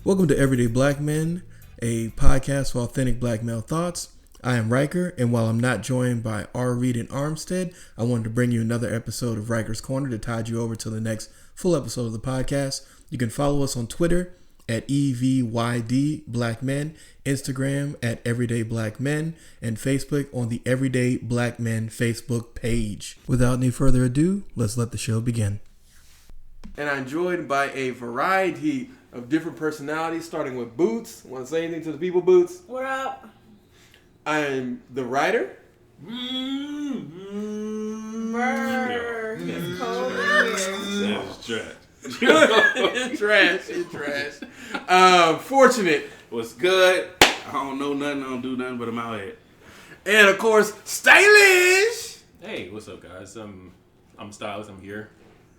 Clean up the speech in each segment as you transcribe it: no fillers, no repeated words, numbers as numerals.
Welcome to Everyday Black Men, a podcast for authentic black male thoughts. I am Riker, and while I'm not joined by R. Reed and Armstead, I wanted to bring you another episode of Riker's Corner to tide you over to the next full episode of the podcast. You can follow us on Twitter at EVYD Black Men, Instagram at Everyday Black Men, and Facebook on the Everyday Black Men Facebook page. Without any further ado, let's let the show begin. And I'm joined by a variety of different personalities, starting with Boots. Want to say anything to the people, Boots? What up? I am the writer. Brr. It's cold in here. It's trash. Fortunate. What's good? I don't know nothing. I don't do nothing, but I'm out here. And of course, stylish. Hey, what's up, guys? I'm stylish. I'm here.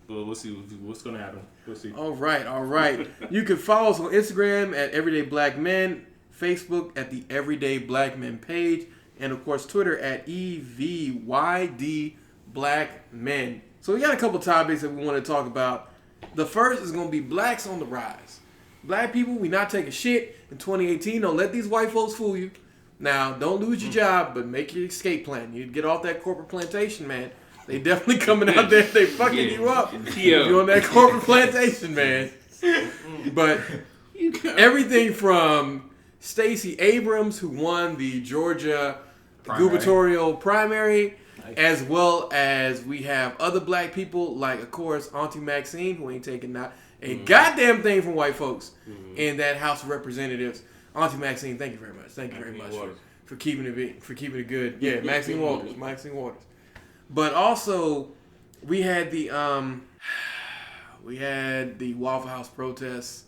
We'll see what's gonna happen. We'll see. All right. You can follow us on Instagram at Everyday Black Men, Facebook at the Everyday Black Men page, and of course Twitter at EVYD Black Men. So we got a couple topics that we want to talk about. The first is going to be blacks on the rise. Black people, we not taking shit in 2018. Don't let these white folks fool you. Now, don't lose your job, but make your escape plan. You get off that corporate plantation, man. They definitely coming out there. They fucking you up. You're on that corporate plantation, man. But everything from Stacey Abrams, who won the Georgia gubernatorial primary, as well as we have other black people like, of course, Auntie Maxine, who ain't taking not a goddamn thing from white folks in that House of Representatives. Auntie Maxine, thank you very much. Thank you very much for keeping it good. Yeah, Maxine Waters. But also, we had the Waffle House protests,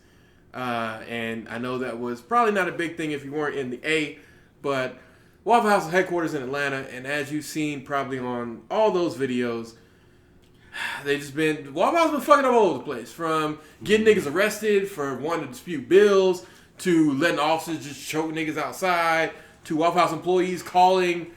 and I know that was probably not a big thing if you weren't in the A, but Waffle House headquarters in Atlanta, and as you've seen probably on all those videos, Waffle House been fucking up all over the place, from getting niggas arrested for wanting to dispute bills, to letting officers just choke niggas outside, to Waffle House employees calling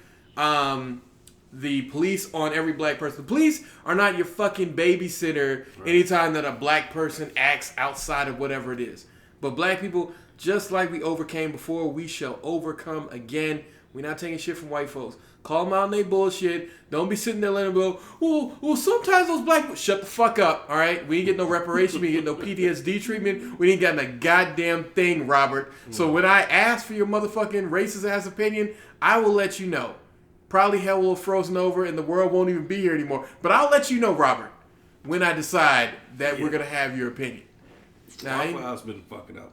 the police on every black person. The police are not your fucking babysitter anytime that a black person acts outside of whatever it is. But black people, just like we overcame before, we shall overcome again. We're not taking shit from white folks. Call them out on their bullshit. Don't be sitting there letting them go, well, sometimes those black people... Shut the fuck up, all right? We ain't get no reparation. We ain't get no PTSD treatment. We ain't got a goddamn thing, Robert. So when I ask for your motherfucking racist-ass opinion, I will let you know. Probably hell will have frozen over and the world won't even be here anymore. But I'll let you know, Robert, when I decide that we're going to have your opinion. Now, Waffle House been fucking up.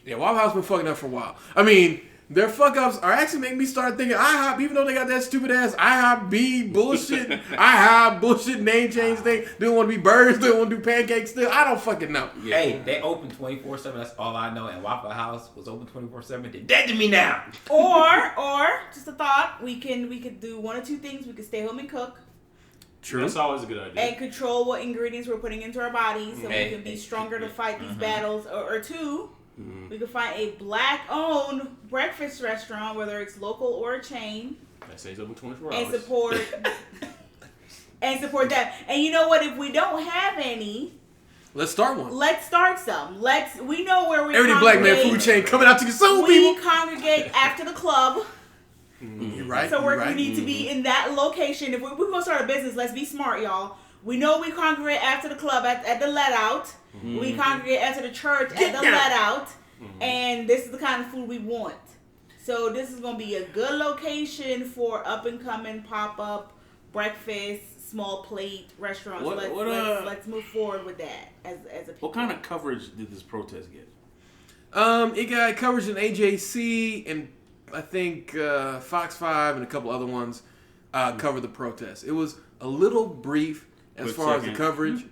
Yeah, Waffle House been fucking up for a while. I mean, their fuck-ups are actually making me start thinking IHOP, even though they got that stupid-ass IHOP bullshit name change thing. They don't want to be birds. They don't want to do pancakes still. I don't fucking know. Yeah. Hey, they open 24/7. That's all I know. And Waffle House was open 24/7. They're dead to me now. Or just a thought. We could do one or two things. We could stay home and cook. True. That's always a good idea. And control what ingredients we're putting into our bodies so we can be stronger to fight these battles. Or two, we could find a black-owned breakfast restaurant, whether it's local or a chain. That stays open 24 hours. And support that. And you know what? If we don't have any, let's start one. let's start some. We know where we Everyday black man food chain coming out to consume we people. congregate after the club. You're right. So we need to be in that location. If we're going to start a business, let's be smart, y'all. We know we congregate after the club at the let out. We congregate after the church at the let out. And this is the kind of food we want. So this is going to be a good location for up and coming pop-up breakfast, small plate restaurants. Let's move forward with that as a people. What kind of coverage did this protest get? It got coverage in AJC and I think Fox 5 and a couple other ones covered the protest. It was a little brief as far as the coverage,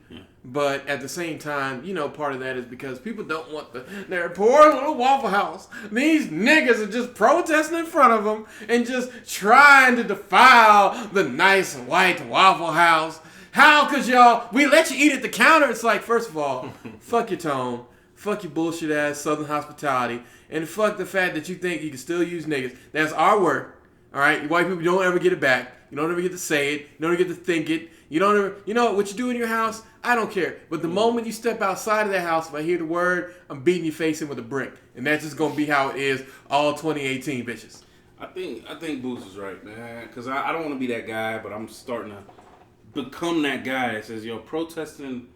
but at the same time, part of that is because people don't want their poor little Waffle House. These niggas are just protesting in front of them and just trying to defile the nice white Waffle House. How? Because we let you eat at the counter. It's like, first of all, fuck your tone. Fuck your bullshit ass Southern hospitality. And fuck the fact that you think you can still use niggas. That's our word. All right? You white people, you don't ever get it back. You don't ever get to say it. You don't ever get to think it. You don't ever, you know what you do in your house? I don't care. But the moment you step outside of that house, if I hear the word, I'm beating your face in with a brick. And that's just going to be how it is all 2018, bitches. I think Boots is right, man. Because I don't want to be that guy, but I'm starting to become that guy that says, yo, protesting,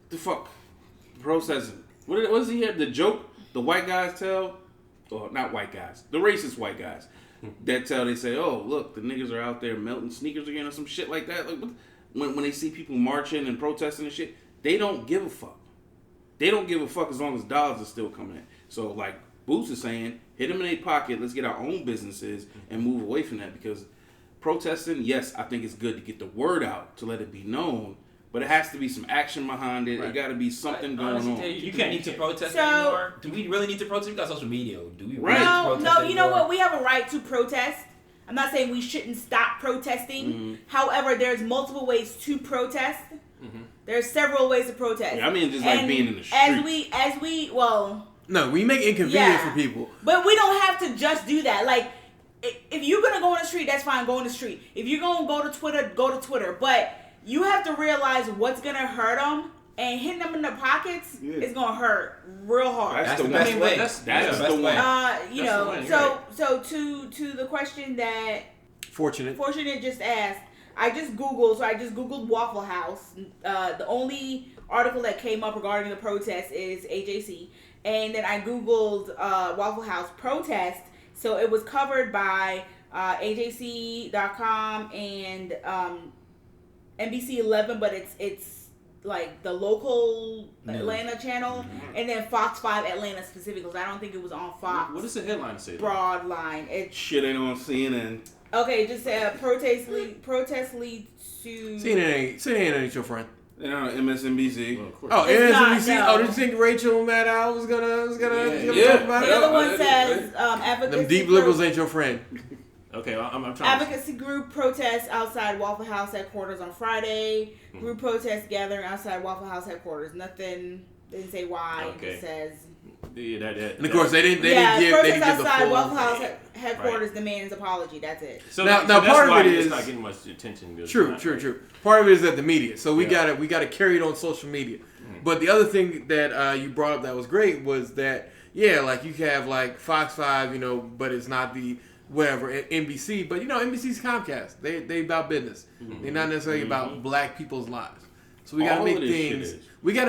the fuck? Protesting. What is he here? The joke the white guys tell, or not white guys, the racist white guys, that tell, they say, oh, look, the niggas are out there melting sneakers again or some shit like that. Like, when they see people marching and protesting and shit, they don't give a fuck. They don't give a fuck as long as dollars are still coming in. So, like Boots is saying, hit them in their pocket, let's get our own businesses and move away from that. Because protesting, yes, I think it's good to get the word out, to let it be known, but it has to be some action behind it. Right. It got to be something going on. You can't need to protest anymore. Do we really need to protest? We got social media. Do we really need to protest anymore? You know what? We have a right to protest. I'm not saying we shouldn't stop protesting. Mm-hmm. However, there's multiple ways to protest. Mm-hmm. There's several ways to protest. Yeah, I mean, just like being in the street. No, we make inconvenience for people. But we don't have to just do that. Like, if you're going to go on the street, that's fine, go on the street. If you're going to go to Twitter, go to Twitter. But you have to realize what's going to hurt them, and hitting them in the pockets is going to hurt real hard. That's the best way. That's the best way. So to the question that Fortunate just asked, I just Googled Waffle House. The only article that came up regarding the protest is AJC. And then I Googled Waffle House protest. So it was covered by AJC.com and NBC 11, but it's like the local Atlanta channel, and then Fox 5 Atlanta specifically, because I don't think it was on Fox. What does the headline say? Broadline. Shit ain't on CNN. Okay, just protest leads to... CNN ain't your friend. They're on MSNBC. Well, MSNBC. No. Oh, did you think Rachel Maddow was gonna talk about it? The other one says advocacy. Them deep liberals ain't your friend. Okay, I'm trying. Advocacy group protests outside Waffle House headquarters on Friday. Mm-hmm. Group protests gathering outside Waffle House headquarters. Nothing. They didn't say why. Okay. It just says. Yeah, and of course they didn't give outside Waffle House headquarters demands apology. That's it. So now part of it is not getting much attention. True. Part of it is that the media. So we gotta carry it on social media. Mm-hmm. But the other thing that you brought up that was great was that like you have like Fox 5, but it's not the whatever NBC. But NBC's Comcast. They about business. Mm-hmm. They're not necessarily about black people's lives. So we gotta make things. We have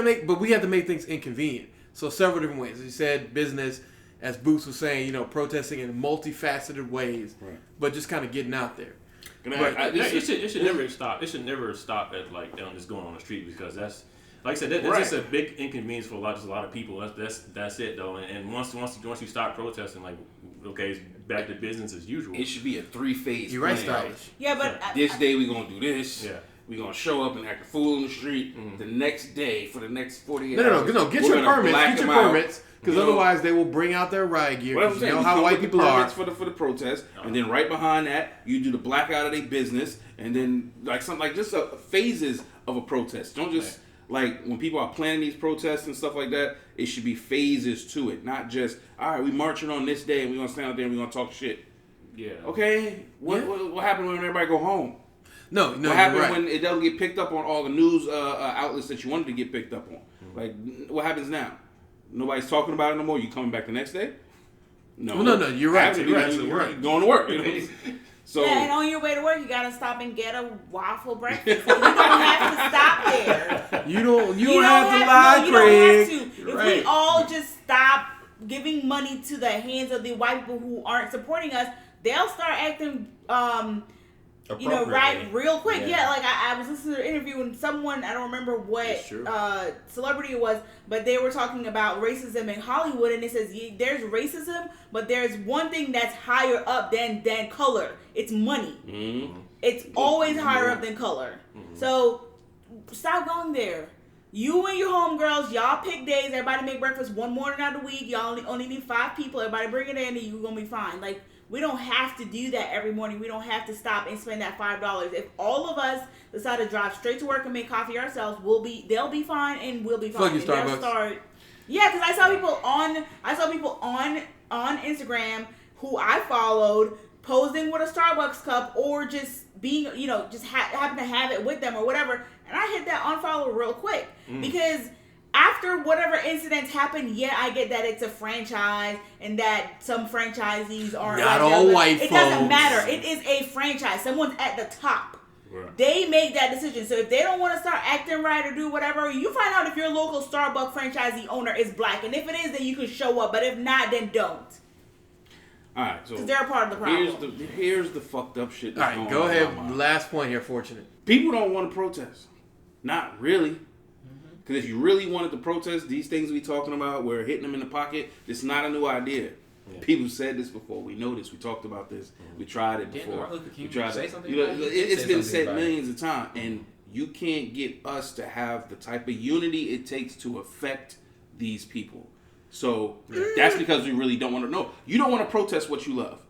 to make things inconvenient. So several different ways. As you said, business, as Boots was saying, protesting in multifaceted ways, right. But just kind of getting out there. It should never stop. It should never stop at just going on the street, because that's, like I said, that's just a big inconvenience for a lot of people. That's it though. And once you stop protesting, it's back to business as usual. It should be a 3-phase. You're right, Stylish. Yeah, but this day we gonna do this. Yeah. We're going to show up and act a fool in the street the next day for the next 48 hours. No. Get your permits. Because otherwise they will bring out their riot gear. Well, you know how white people are. For the protest. And then right behind that, you do the blackout of their business. And then just phases of a protest. Don't just, when people are planning these protests and stuff like that, it should be phases to it. Not just, all right, we marching on this day and we're going to stand out there and we're going to talk shit. Yeah. Okay? What happened when everybody go home? No. What happens when it doesn't get picked up on all the news outlets that you wanted to get picked up on? Mm-hmm. What happens now? Nobody's talking about it no more. You coming back the next day? No. No. You're right. You're going to work. So and on your way to work, you gotta stop and get a waffle breakfast. You don't have to stop there. You don't have to lie, Craig. You don't have to. If we all just stop giving money to the hands of the white people who aren't supporting us, they'll start acting right real quick. Yeah, I was listening to an interview and someone, I don't remember what celebrity it was, but they were talking about racism in Hollywood, and it says there's racism, but there's one thing that's higher up than color. It's money. Mm-hmm. It's always higher up than color. Mm-hmm. So stop going there. You and your homegirls, y'all pick days. Everybody make breakfast one morning out of the week. Y'all only need 5 people. Everybody bring it in, and you're gonna be fine. We don't have to do that every morning. We don't have to stop and spend that $5. If all of us decide to drive straight to work and make coffee ourselves, they'll be fine and we'll be fine. Fuck you, Starbucks. Yeah, because I saw people on Instagram who I followed posing with a Starbucks cup or just being, just happen to have it with them or whatever. And I hit that unfollow real quick because after whatever incidents happen, yeah, I get that it's a franchise and that some franchisees are not all white folks. It doesn't matter. It is a franchise. Someone's at the top. Right. They make that decision. So if they don't want to start acting right or do whatever, you find out if your local Starbucks franchisee owner is black. And if it is, then you can show up. But if not, then don't. All right, so because they're a part of the problem. Here's the fucked up shit. All right, go ahead. Last point here, Fortunate. People don't want to protest. Not really. Because if you really wanted to protest these things we talking about, we're hitting them in the pocket, it's not a new idea. Yeah. People said this before. We know this. We talked about this. We tried it before. We tried it. It's been said millions of times. And you can't get us to have the type of unity it takes to affect these people. So that's because we really don't want to know. You don't want to protest what you love.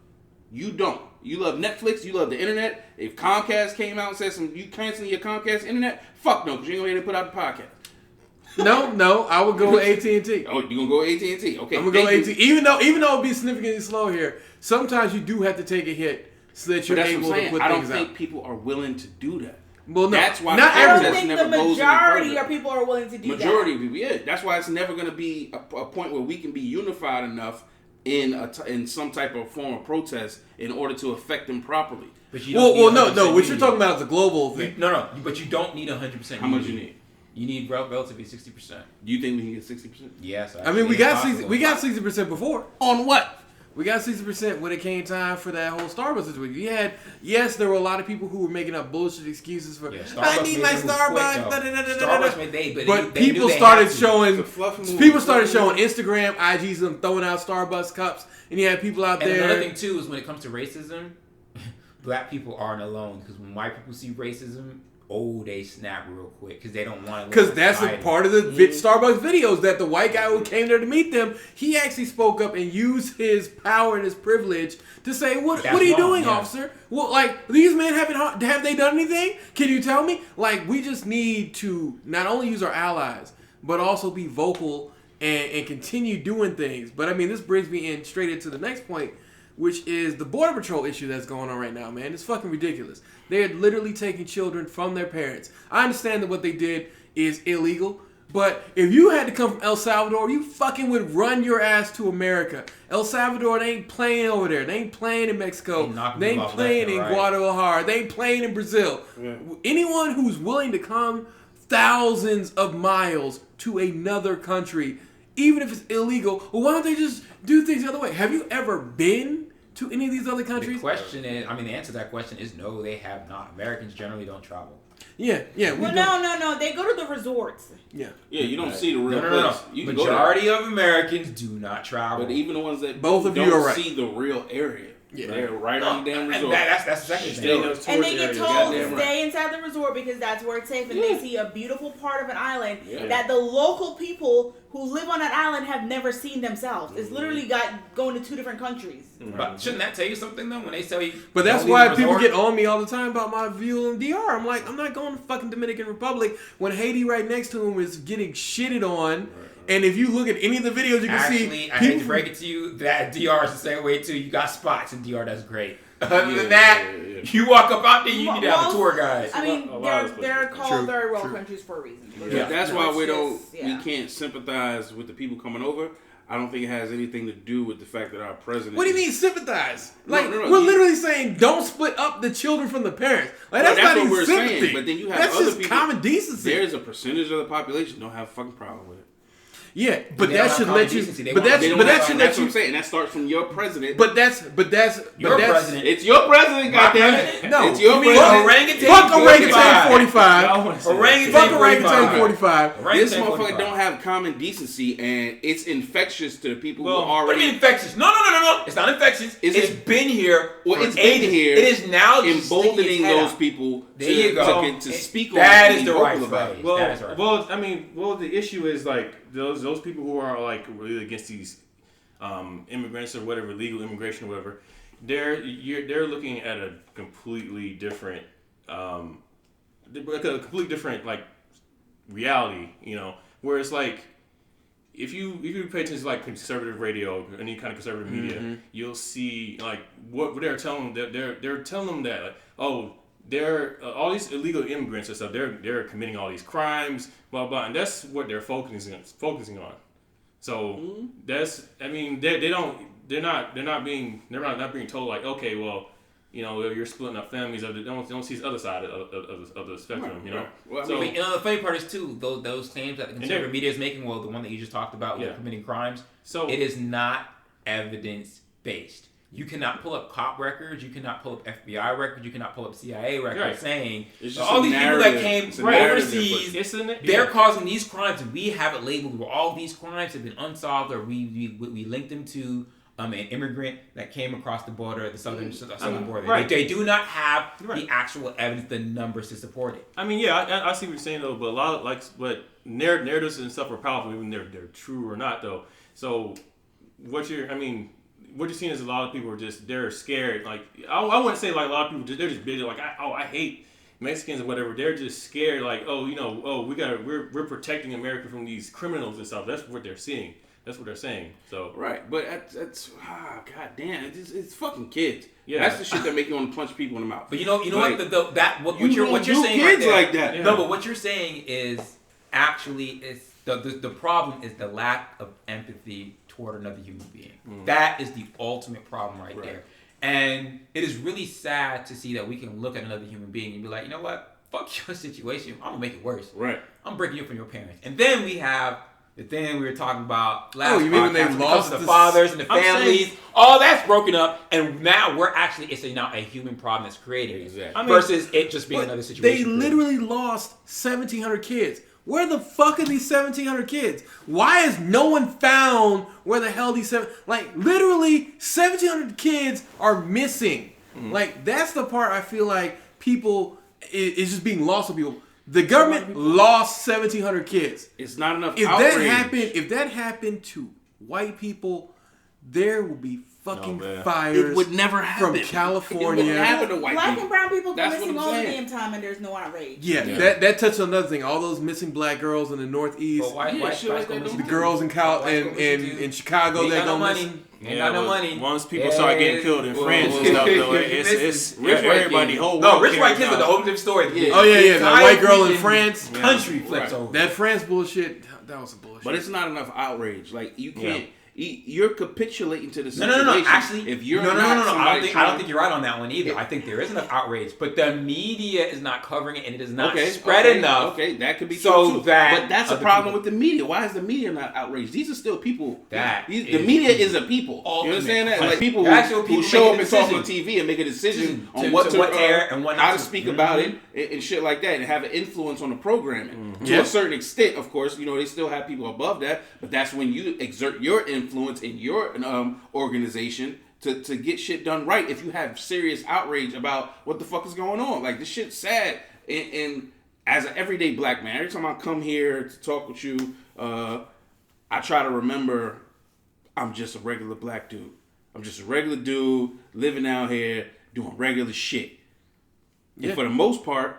You don't. You love Netflix. You love the internet. If Comcast came out and said you canceling your Comcast internet, fuck no, because you ain't going to put out the podcast. No, I would go with AT&T. Oh, you gonna go AT&T? Okay, I'm gonna go AT&T. Even though it'll be significantly slow here, sometimes you do have to take a hit so that you're able to put things out. I don't think people are willing to do that. Well, no, that's why I don't think the majority of people are willing to do that. Majority of people, yeah. That's why it's never gonna be a point where we can be unified enough in some type of form of protest in order to affect them properly. But you no. What you're talking about is a global thing. No. But you don't need 100%. How much you need? You need relatively 60%. Do you think we can get 60%? Yes. I mean, we got 60% before. On what? We got 60% when it came time for that whole Starbucks situation. Yes, there were a lot of people who were making up bullshit excuses for, I need my Starbucks. Starbucks made they, but people started showing Instagram, IGs, them throwing out Starbucks cups, and you had people out there. And another thing too is when it comes to racism, black people aren't alone because when white people see racism, they snap real quick because they don't want to. Because that's a part of the Starbucks videos that the white guy who came there to meet them, he actually spoke up and used his power and his privilege to say, "What are you doing, officer? Well, like these men have they done anything? Can you tell me? Like we just need to not only use our allies but also be vocal and continue doing things." But I mean, this brings me straight into the next point, which is the Border Patrol issue that's going on right now, man. It's fucking ridiculous. They're literally taking children from their parents. I understand that what they did is illegal, but if you had to come from El Salvador, you fucking would run your ass to America. El Salvador, they ain't playing over there. They ain't playing in Mexico. They ain't playing in Guadalajara. They ain't playing in Brazil. Yeah. Anyone who's willing to come thousands of miles to another country, even if it's illegal, well, why don't they just do things the other way? Have you ever been to any of these other countries? The answer to that question is no, they have not. Americans generally don't travel. Yeah. No. They go to the resorts. Yeah, you don't see the real place. No. Majority of Americans do not travel. But even the ones that both of you are right. See the real area. Yeah. They're right on the damn resort. That's the second thing. And they get told to stay inside the resort because that's where it's safe. And they see a beautiful part of an island that the local people who live on that island have never seen themselves. It's literally going to two different countries. Mm-hmm. But shouldn't that tell you something though when they tell you? But that's why people get on me all the time about my view on DR. I'm like, I'm not going to fucking Dominican Republic when Haiti right next to him is getting shitted on. Right. And if you look at any of the videos, you can see. I hate to break it to you, that DR is the same way too. You got spots in DR that's great. Other than that, you walk up out there, you need to have a tour guide. I mean, they're called third world countries for a reason. Yeah. That's why we can't sympathize with the people coming over. I don't think it has anything to do with the fact that our president. What do you mean sympathize? Like we're literally saying, don't split up the children from the parents. Like that's not even what sympathy. Saying. But then you have that's other just people. Common decency. There's a percentage of the population don't have a fucking problem with it. Yeah, but that should let you. But that should let you. That's what I'm saying. That starts from your president. But that's your president. It's your president, goddammit. No, it's your president. Orangutan. Fuck orangutan 45. Orangutan 45. This motherfucker don't have common decency, and it's infectious to the people who already. What do you mean infectious? No. It's not infectious. It's been here. It's been here. It is now emboldening those people. There you go. To speak on that is the right phrase. Well, the issue is like those people who are like really against these immigrants or whatever, legal immigration or whatever. They're looking at a completely different like reality, where it's like if you pay attention to like conservative radio, any kind of conservative media, you'll see like what they're telling them. They're telling them that like, oh, they're all these illegal immigrants and stuff. They're committing all these crimes, blah blah, and that's what they're focusing on. So that's they're not being told like, okay, well, you know, you're splitting up families. Don't see the other side of the spectrum, you know. Right. Well, So, the funny part is too those claims that the conservative media is making. Well, the one that you just talked about, with committing crimes. So it is not evidence based. You cannot pull up cop records. You cannot pull up FBI records. You cannot pull up CIA records saying all these people that came overseas, they're causing these crimes, and we have it labeled where all these crimes have been unsolved, or we link them to an immigrant that came across the border, the southern border. Right. They do not have the actual evidence, the numbers to support it. I mean, I see what you're saying though, but a lot of but narratives and stuff are powerful, even they're true or not though. So what you're seeing is a lot of people are they're scared. Like I wouldn't say like a lot of people they're just bitter. Like I hate Mexicans or whatever. They're just scared. Like we're protecting America from these criminals and stuff. That's what they're seeing. That's what they're saying. So right, but that's god damn, it's fucking kids. Yeah, that's the shit that make you want to punch people in the mouth. But you know like, what you're saying kids right there, like that. Yeah. No, but what you're saying is actually the problem is the lack of empathy toward another human being. That is the ultimate problem right there. And it is really sad to see that we can look at another human being and be like, you know what? Fuck your situation. I'm gonna make it worse. Right. I'm breaking you from your parents. And then we have the thing we were talking about last you mean when they lost the fathers and the families, all that's broken up, and now it's now a human problem that's created. Exactly. Versus it just being another situation. They literally lost 1,700 kids. Where the fuck are these 1,700 kids? Why has no one found where the hell these literally 1,700 kids are missing? Like that's the part I feel like people is just being lost on people. The government lost 1,700 kids. It's not enough outrage. If that happened to white people, there will be fucking fires. It would never happen from California. It would happen to white Black people. and brown people go That's missing what all I'm the saying. damn time, and there's no outrage. Yeah. That touched on another thing. All those missing black girls in the Northeast. The girls in Chicago that go missing. Ain't got no money. Once people start getting killed in France and stuff, though, it's rich everybody. Whole no, rich white kids are the whole different story. Oh yeah, the white girl in France. Country flips over. That France bullshit. That was some bullshit. But it's not enough outrage. Like you can't. You're capitulating to the situation. No. Actually, if you're I don't think you're right on that one either. I think there is enough outrage, but the media is not covering it, and it is not spread enough. Okay, that could be true too. But that's a problem with the media. Why is the media not outraged? These are still people. The media is a people. You understand that? Like people who show up and talk on TV and make a decision on what to air and how to speak about it and shit like that, and have an influence on the programming to a certain extent. Of course, they still have people above that, but that's when you exert your influence in your organization to get shit done right. If you have serious outrage about what the fuck is going on, like this shit's sad. And as an everyday black man, every time I come here to talk with you, I try to remember I'm just a regular black dude. I'm just a regular dude living out here doing regular shit. And for the most part,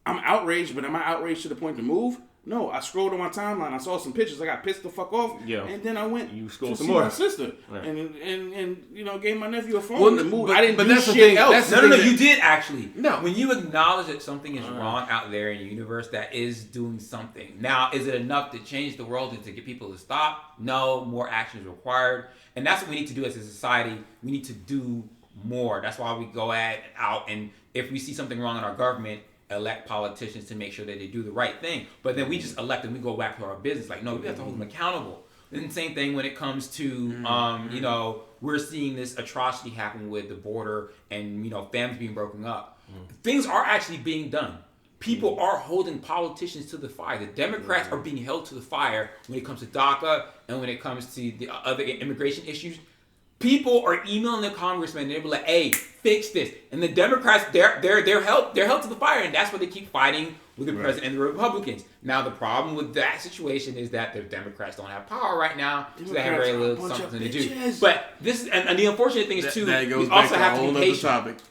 I'm outraged, but am I outraged to the point to move? No, I scrolled on my timeline. I saw some pictures. I got pissed the fuck off. Yeah. And then I went to see my sister. Right. And gave my nephew a phone to move. I didn't do shit else. No, you did actually. No. When you acknowledge that something is wrong out there in the universe that is doing something. Now, is it enough to change the world and to get people to stop? No, more action is required. And that's what we need to do as a society. We need to do more. That's why we go out and if we see something wrong in our government, elect politicians to make sure that they do the right thing. But then we just elect them, we go back to our business. Like, no, we have to hold them accountable. And same thing when it comes to, we're seeing this atrocity happen with the border and, families being broken up. Things are actually being done. People are holding politicians to the fire. The Democrats are being held to the fire when it comes to DACA and when it comes to the other immigration issues. People are emailing the congressman and they're like, "Hey, fix this." And the Democrats, they're held to the fire, and that's why they keep fighting with the president and the Republicans. Now, the problem with that situation is that the Democrats don't have power right now, so they have very little something to do. But this, and the unfortunate thing is too, we also have to be patient.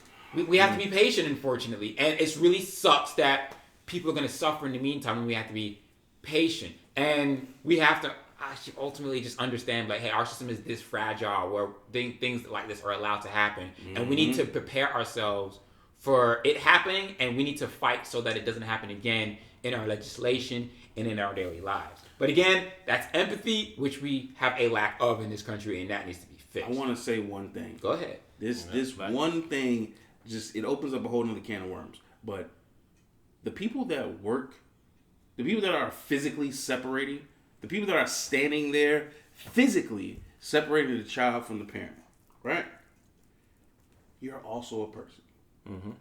We have to be patient, unfortunately, and it really sucks that people are going to suffer in the meantime when we have to be patient. And we have to actually ultimately just understand, like, hey, our system is this fragile where things like this are allowed to happen. And we need to prepare ourselves for it happening, and we need to fight so that it doesn't happen again in our legislation and in our daily lives. But again, that's empathy, which we have a lack of in this country, and that needs to be fixed. I want to say one thing. Go ahead. This one thing, just it opens up a whole nother can of worms. But the people that work, the people that are physically separating, the people that are standing there physically separating the child from the parent, right? You're also a person. Mm-hmm.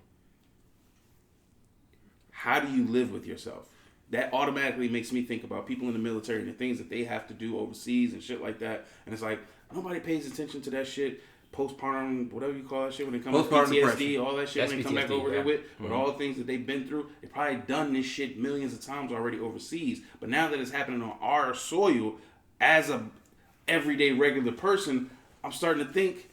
How do you live with yourself? That automatically makes me think about people in the military and the things that they have to do overseas and shit like that. And it's like, nobody pays attention to that shit. Postpartum, whatever you call that shit, when it comes to PTSD, depression. All that shit, That's when they come PTSD, back over here with all the things that they've been through, they've probably done this shit millions of times already overseas. But now that it's happening on our soil, as a everyday regular person, I'm starting to think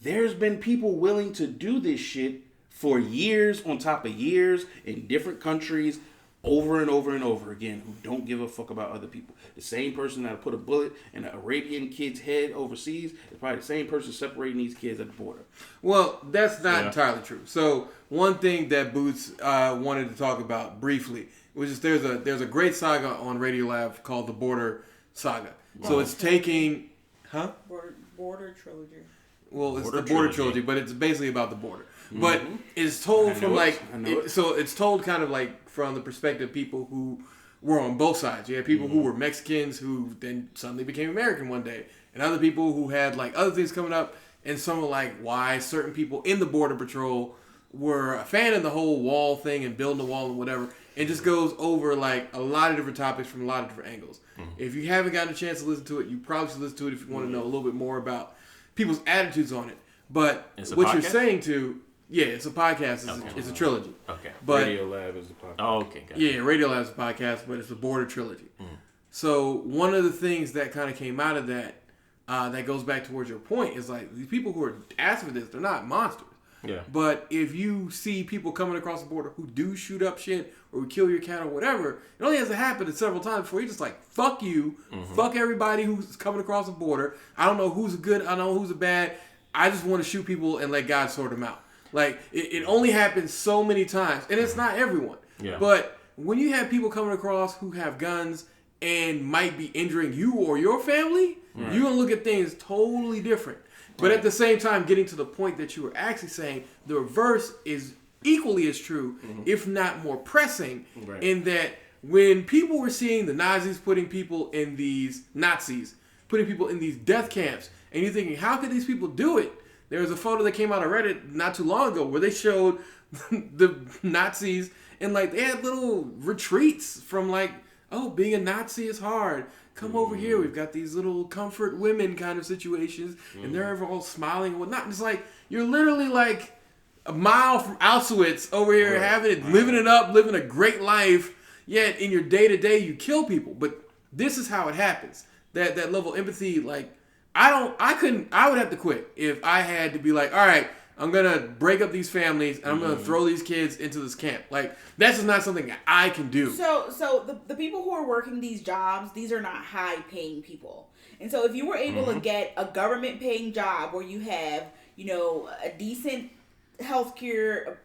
there's been people willing to do this shit for years on top of years in different countries, over and over and over again, who don't give a fuck about other people. The same person that put a bullet in an Arabian kid's head overseas is probably the same person separating these kids at the border. Well, that's not entirely true. So one thing that Boots wanted to talk about briefly was just there's a great saga on Radiolab called the Border Saga. Wow. So it's taking, Border Trilogy. Well, it's the Border Trilogy, but it's basically about the border. Mm-hmm. But it's told from it's told kind of like from the perspective of people who were on both sides. You had people who were Mexicans who then suddenly became American one day, and other people who had like other things coming up, and some were like why certain people in the Border Patrol were a fan of the whole wall thing and building the wall and whatever. It just goes over like a lot of different topics from a lot of different angles. Mm-hmm. If you haven't gotten a chance to listen to it, you probably should listen to it if you want to know a little bit more about people's attitudes on it. But what you're saying to... Yeah, it's a podcast. It's a trilogy. Okay. But Radiolab is the podcast. Oh, okay. Gotcha. Yeah, Radiolab is a podcast, but it's a Border trilogy. Mm. So one of the things that kind of came out of that, that goes back towards your point, is like these people who are asking for this, they're not monsters. Yeah. But if you see people coming across the border who do shoot up shit or who kill your cat or whatever, it only has to happen several times before you're just like, fuck you, fuck everybody who's coming across the border. I don't know who's a good, I don't know who's a bad. I just want to shoot people and let God sort them out. Like, it only happens so many times. And it's not everyone. Yeah. But when you have people coming across who have guns and might be injuring you or your family, you're going to look at things totally different. But at the same time, getting to the point that you were actually saying, the reverse is equally as true, if not more pressing, in that when people were seeing the Nazis putting people in these death camps, and you're thinking, how could these people do it? There was a photo that came out on Reddit not too long ago where they showed the Nazis and like they had little retreats from like, oh, being a Nazi is hard. Come over here. We've got these little comfort women kind of situations, and they're all smiling and whatnot. And it's like you're literally like a mile from Auschwitz over here living it up, living a great life. Yet in your day to day, you kill people. But this is how it happens. That level of empathy, like. I would have to quit if I had to be like, all right, I'm going to break up these families and I'm going to throw these kids into this camp. Like, that's just not something that I can do. So the people who are working these jobs, these are not high paying people. And so if you were able to get a government paying job where you have, a decent healthcare,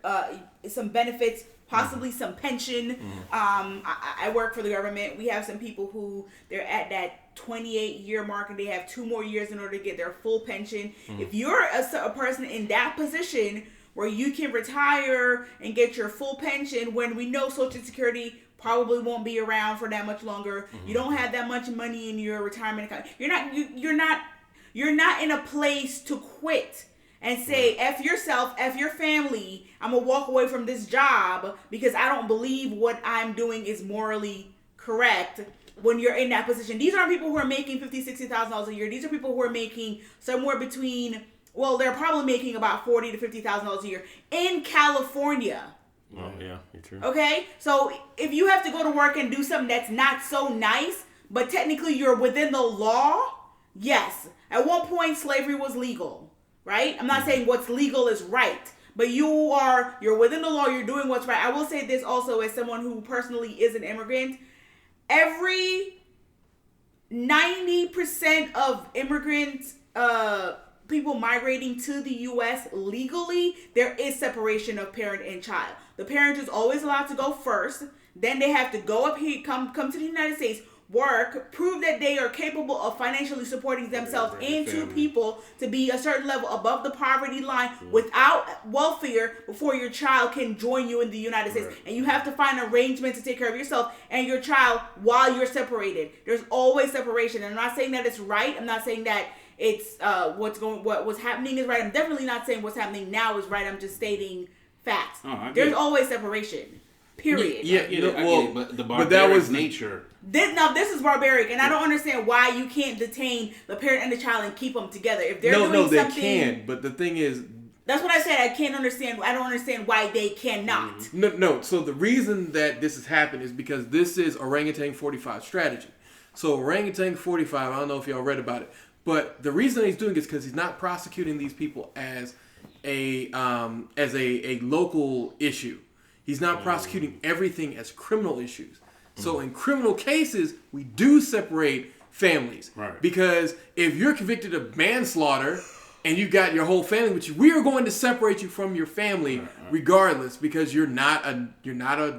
some benefits, possibly some pension. I work for the government. We have some people who they're at that 28-year mark and they have 2 more years in order to get their full pension. If you're a person in that position where you can retire and get your full pension when we know Social Security probably won't be around for that much longer, you don't have that much money in your retirement account. You're not in a place to quit and say, F yourself, F your family, I'm going to walk away from this job because I don't believe what I'm doing is morally correct when you're in that position. These aren't people who are making $50,000, $60,000 a year. These are people who are making somewhere between, they're probably making about $40,000 to $50,000 a year in California. Oh, yeah, you're true. Okay? So if you have to go to work and do something that's not so nice, but technically you're within the law, yes. At one point, slavery was legal. Right? I'm not saying what's legal is right, but you're within the law, you're doing what's right. I will say this also as someone who personally is an immigrant. Every 90% of immigrants, people migrating to the U.S. legally, there is separation of parent and child. The parent is always allowed to go first. Then they have to go up here, come to the United States, work, prove that they are capable of financially supporting themselves and two people to be a certain level above the poverty line without welfare before your child can join you in the United States. And you have to find arrangements to take care of yourself and your child while you're separated. There's always separation. And I'm not saying that it's right. I'm not saying that it's what's happening is right. I'm definitely not saying what's happening now is right. I'm just stating facts. There's always separation. Period. But the barbaric nature. This is barbaric, and I don't understand why you can't detain the parent and the child and keep them together. If they're doing something, they can. But the thing is, that's what I said. I can't understand. I don't understand why they cannot. No. So the reason that this has happened is because this is Orangutan 45 strategy. So Orangutan 45, I don't know if y'all read about it, but the reason he's doing it is because he's not prosecuting these people as a local issue. He's not prosecuting everything as criminal issues. So in criminal cases, we do separate families. Right. Because if you're convicted of manslaughter and you got your whole family with you, we are going to separate you from your family regardless, because you're not a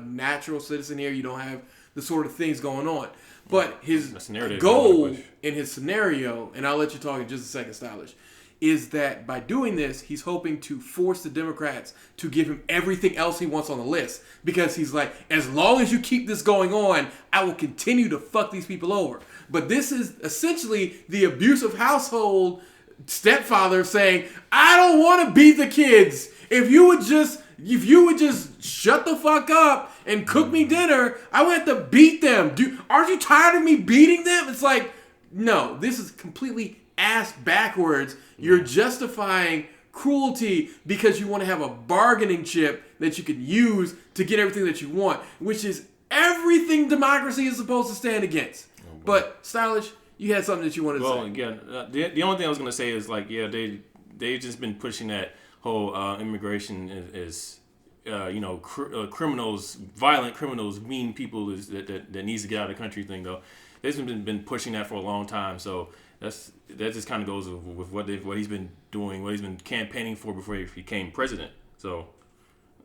natural citizen here. You don't have the sort of things going on. But his goal in his scenario, and I'll let you talk in just a second, Stylish, is that by doing this, he's hoping to force the Democrats to give him everything else he wants on the list. Because he's like, as long as you keep this going on, I will continue to fuck these people over. But this is essentially the abusive household stepfather saying, I don't want to beat the kids. If you would just shut the fuck up and cook me dinner, I would have to beat them. Aren't you tired of me beating them? It's like, no, this is completely ass backwards. You're justifying cruelty because you want to have a bargaining chip that you can use to get everything that you want, which is everything democracy is supposed to stand against. But Stylish, you had something that you wanted to say. Well, again, the only thing I was going to say is like, they've just been pushing that whole immigration is criminals, violent criminals, mean people that needs to get out of the country thing though. They've been pushing that for a long time, so that just kind of goes with what he's been doing, what he's been campaigning for before he became president. So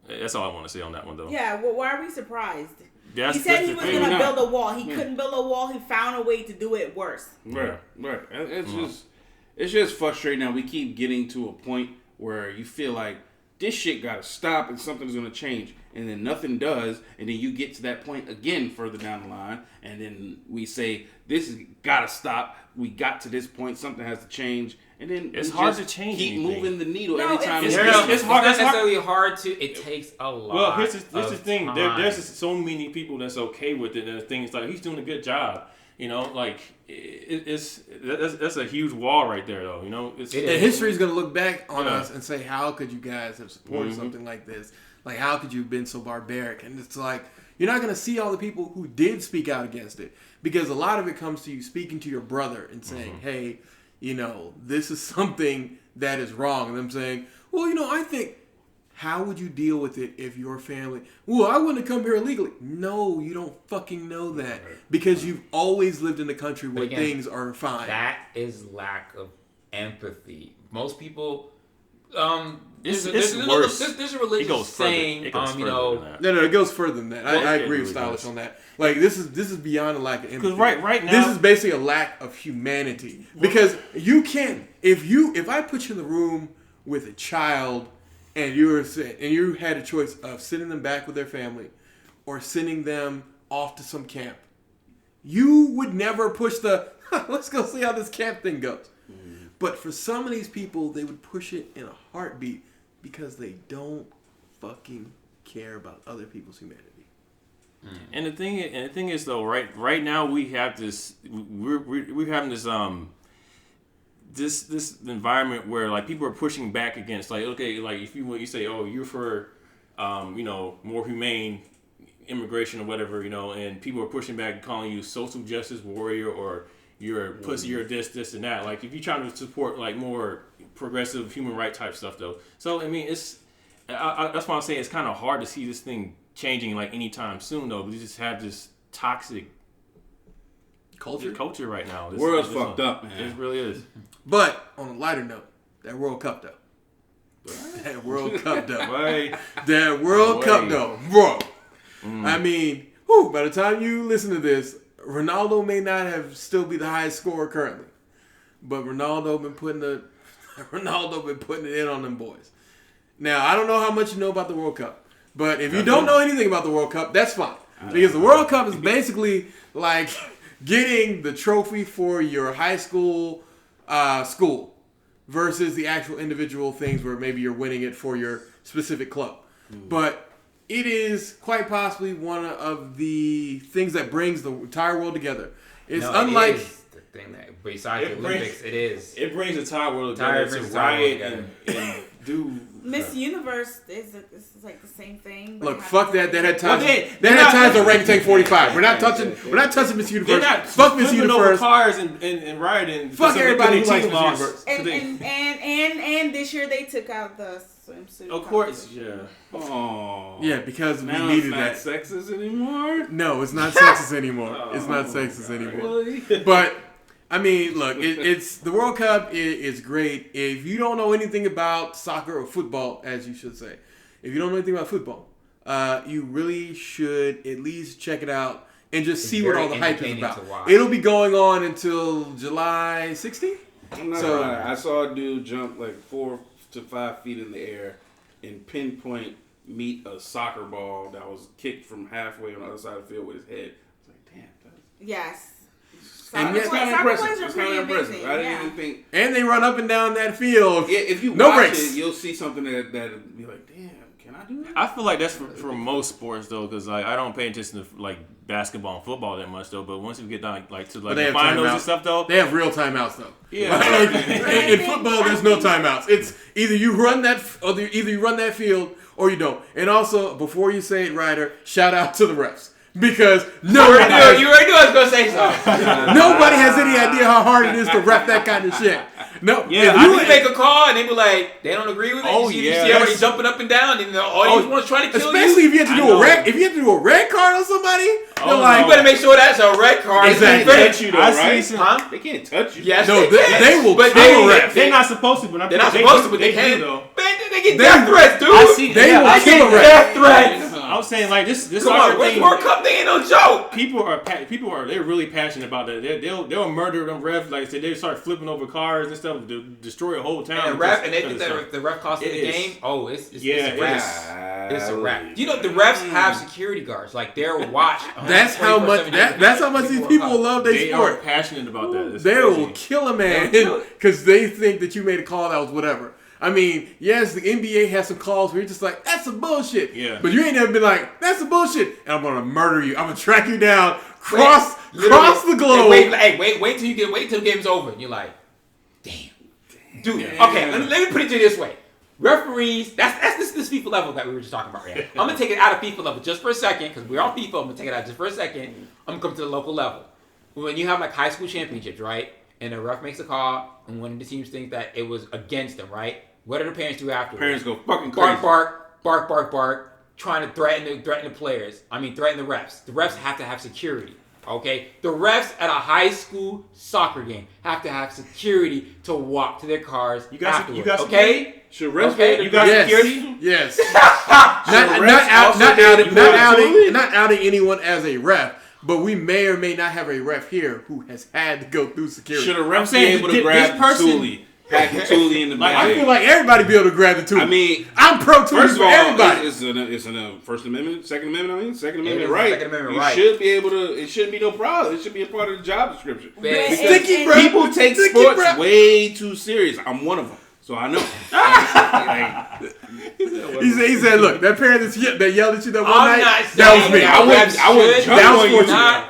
that's all I want to say on that one, though. Yeah, well, why are we surprised? He said he was going to build a wall. He couldn't build a wall. He found a way to do it worse. Right. It's just frustrating now. We keep getting to a point where you feel like this shit got to stop and something's going to change. And then nothing does. And then you get to that point again further down the line. And then we say, this has got to stop. We got to this point. Something has to change. And then it's hard to change. Keep moving the needle every time. It's hard. It's not necessarily hard to. It takes a lot. Well, here's the thing. There's just so many people that's okay with it. And things like he's doing a good job. You know, like that's a huge wall right there, though. You know, history is going to look back on us and say, how could you guys have supported something like this? Like, how could you have been so barbaric? And it's like, you're not going to see all the people who did speak out against it, because a lot of it comes to you speaking to your brother and saying, hey, you know, this is something that is wrong. And them saying, well, you know, I think, how would you deal with it if your family, well, I wouldn't have come here illegally. No, you don't fucking know that, because you've always lived in a country where things are fine. That is lack of empathy. Most people, it's worse. There's a religious saying, No, it goes further than that. I agree with Stylish on that. Like, this is beyond a lack of empathy. Because right now, this is basically a lack of humanity. Because you can, if I put you in the room with a child and you had a choice of sending them back with their family or sending them off to some camp, you would never push let's go see how this camp thing goes. But for some of these people, they would push it in a heartbeat because they don't fucking care about other people's humanity. And the thing is though, right now we have this, we're having this environment where like people are pushing back against, like, okay, like if you say, oh, you're for more humane immigration or whatever, and people are pushing back and calling you social justice warrior or you're a pussy, you're this and that. Like if you're trying to support like more progressive human rights type stuff though. So I mean that's why I'm saying it's kind of hard to see this thing changing like anytime soon though. We just have this toxic culture right now. World's fucked up, man. It really is. But on a lighter note, that World Cup though. That World Cup though. Right. That World Cup though, bro. I mean, by the time you listen to this, Ronaldo may not have still be the highest scorer currently, but Ronaldo been putting it in on them boys. Now I don't know how much you know about the World Cup, but if you don't know anything about the World Cup, that's fine because the World Cup is basically like getting the trophy for your high school school versus the actual individual things where maybe you're winning it for your specific club, but. It is quite possibly one of the things that brings the entire world together. It's unlike... It is the thing that, besides the Olympics, it is. It brings the entire world together to riot and do... Miss Universe is like the same thing. Look, fuck that. That had times. That had times on Rank 45. We're not touching Miss Universe. Fuck Miss Universe. Cars and rioting. Fuck everybody who likes Miss Universe. And this year they took out the swimsuit. Of course, yeah. Oh. Yeah, because now we needed that. It's not sexist anymore? No, it's not sexist anymore. It's not sexist anymore. Really? But I mean, look, it's the World Cup is great. If you don't know anything about soccer or football, as you should say, if you don't know anything about football, you really should at least check it out and just see what all the hype is about. It'll be going on until July 16th. I'm not lying. I saw a dude jump like 4 to 5 feet in the air and pinpoint meet a soccer ball that was kicked from halfway on the other side of the field with his head. I was like, damn. Yes. And it's kind of impressive. It's kind of impressive. I didn't even think. And they run up and down that field. Yeah, if you no watch breaks. it, you'll see something that be like, damn, can I do that? I feel like that's for most sports though, because like I don't pay attention to like basketball and football that much though. But once you get down like to like the finals and stuff though, they have real timeouts though. Yeah. In football, there's no timeouts. It's either you run that field or you don't. And also, before you say it, Ryder, shout out to the refs. Because you already knew I was gonna say something. Nobody has any idea how hard it is to ref that kind of shit. No, yeah, if you make a call and they be like, they don't agree with it. Oh, you see everybody jumping up and down, and all these ones trying to kill you. Especially if you have to do a red. If you have to do a red card on somebody, they're like, you better make sure that's a red card. Exactly. They can't touch you though, right? Huh? They can't touch you. Yes, no, they will. But kill a ref. They're not supposed to. But they're not supposed to, but they can. They get death threats, dude. They will kill a ref. Death threats. I was saying like this. Come on, World Cup thing ain't no joke. People are they're really passionate about that. They'll murder them refs. Like I said, they start flipping over cars and stuff to destroy a whole town. And they think that the ref costing the game. Oh, it's a wrap. It's a wrap. You know the refs have security guards. Like they're watched. That's how much these people love their sport. They are passionate about that. They will kill a man because they think that you made a call that was whatever. I mean, yes, the NBA has some calls where you're just like, that's some bullshit. Yeah. But you ain't never been like, that's some bullshit. And I'm gonna murder you. I'm gonna track you down, cross the globe. Wait till the game's over. And you're like, damn. Dude, okay, let me put it to you this way. Referees, that's this FIFA level that we were just talking about right now. I'm gonna take it out of FIFA level just for a second, because we're on FIFA, I'm gonna take it out just for a second. I'm gonna come to the local level. When you have like high school championships, right? And the ref makes a call, and one of the teams think that it was against them, right? What do the parents do afterwards? Parents go fucking crazy. Bark, trying to threaten the players. Threaten the refs. The refs have to have security. Okay? The refs at a high school soccer game have to have security to walk to their cars afterwards. You got okay? Should refs okay? You got security? Yes. Not outing anyone as a ref. But we may or may not have a ref here who has had to go through security. Should a ref be able to grab Thule, pack Thule in the bag? I feel like everybody be able to grab the Thule. I mean, I'm pro Thule for everybody. It's in a First Amendment, Second Amendment. Second Amendment right. Second Amendment right. You should be able to. It shouldn't be no problem. It should be a part of the job description. People take sports way too serious. I'm one of them. So I know. He said, look, that parent that yelled at you that one night, that was me.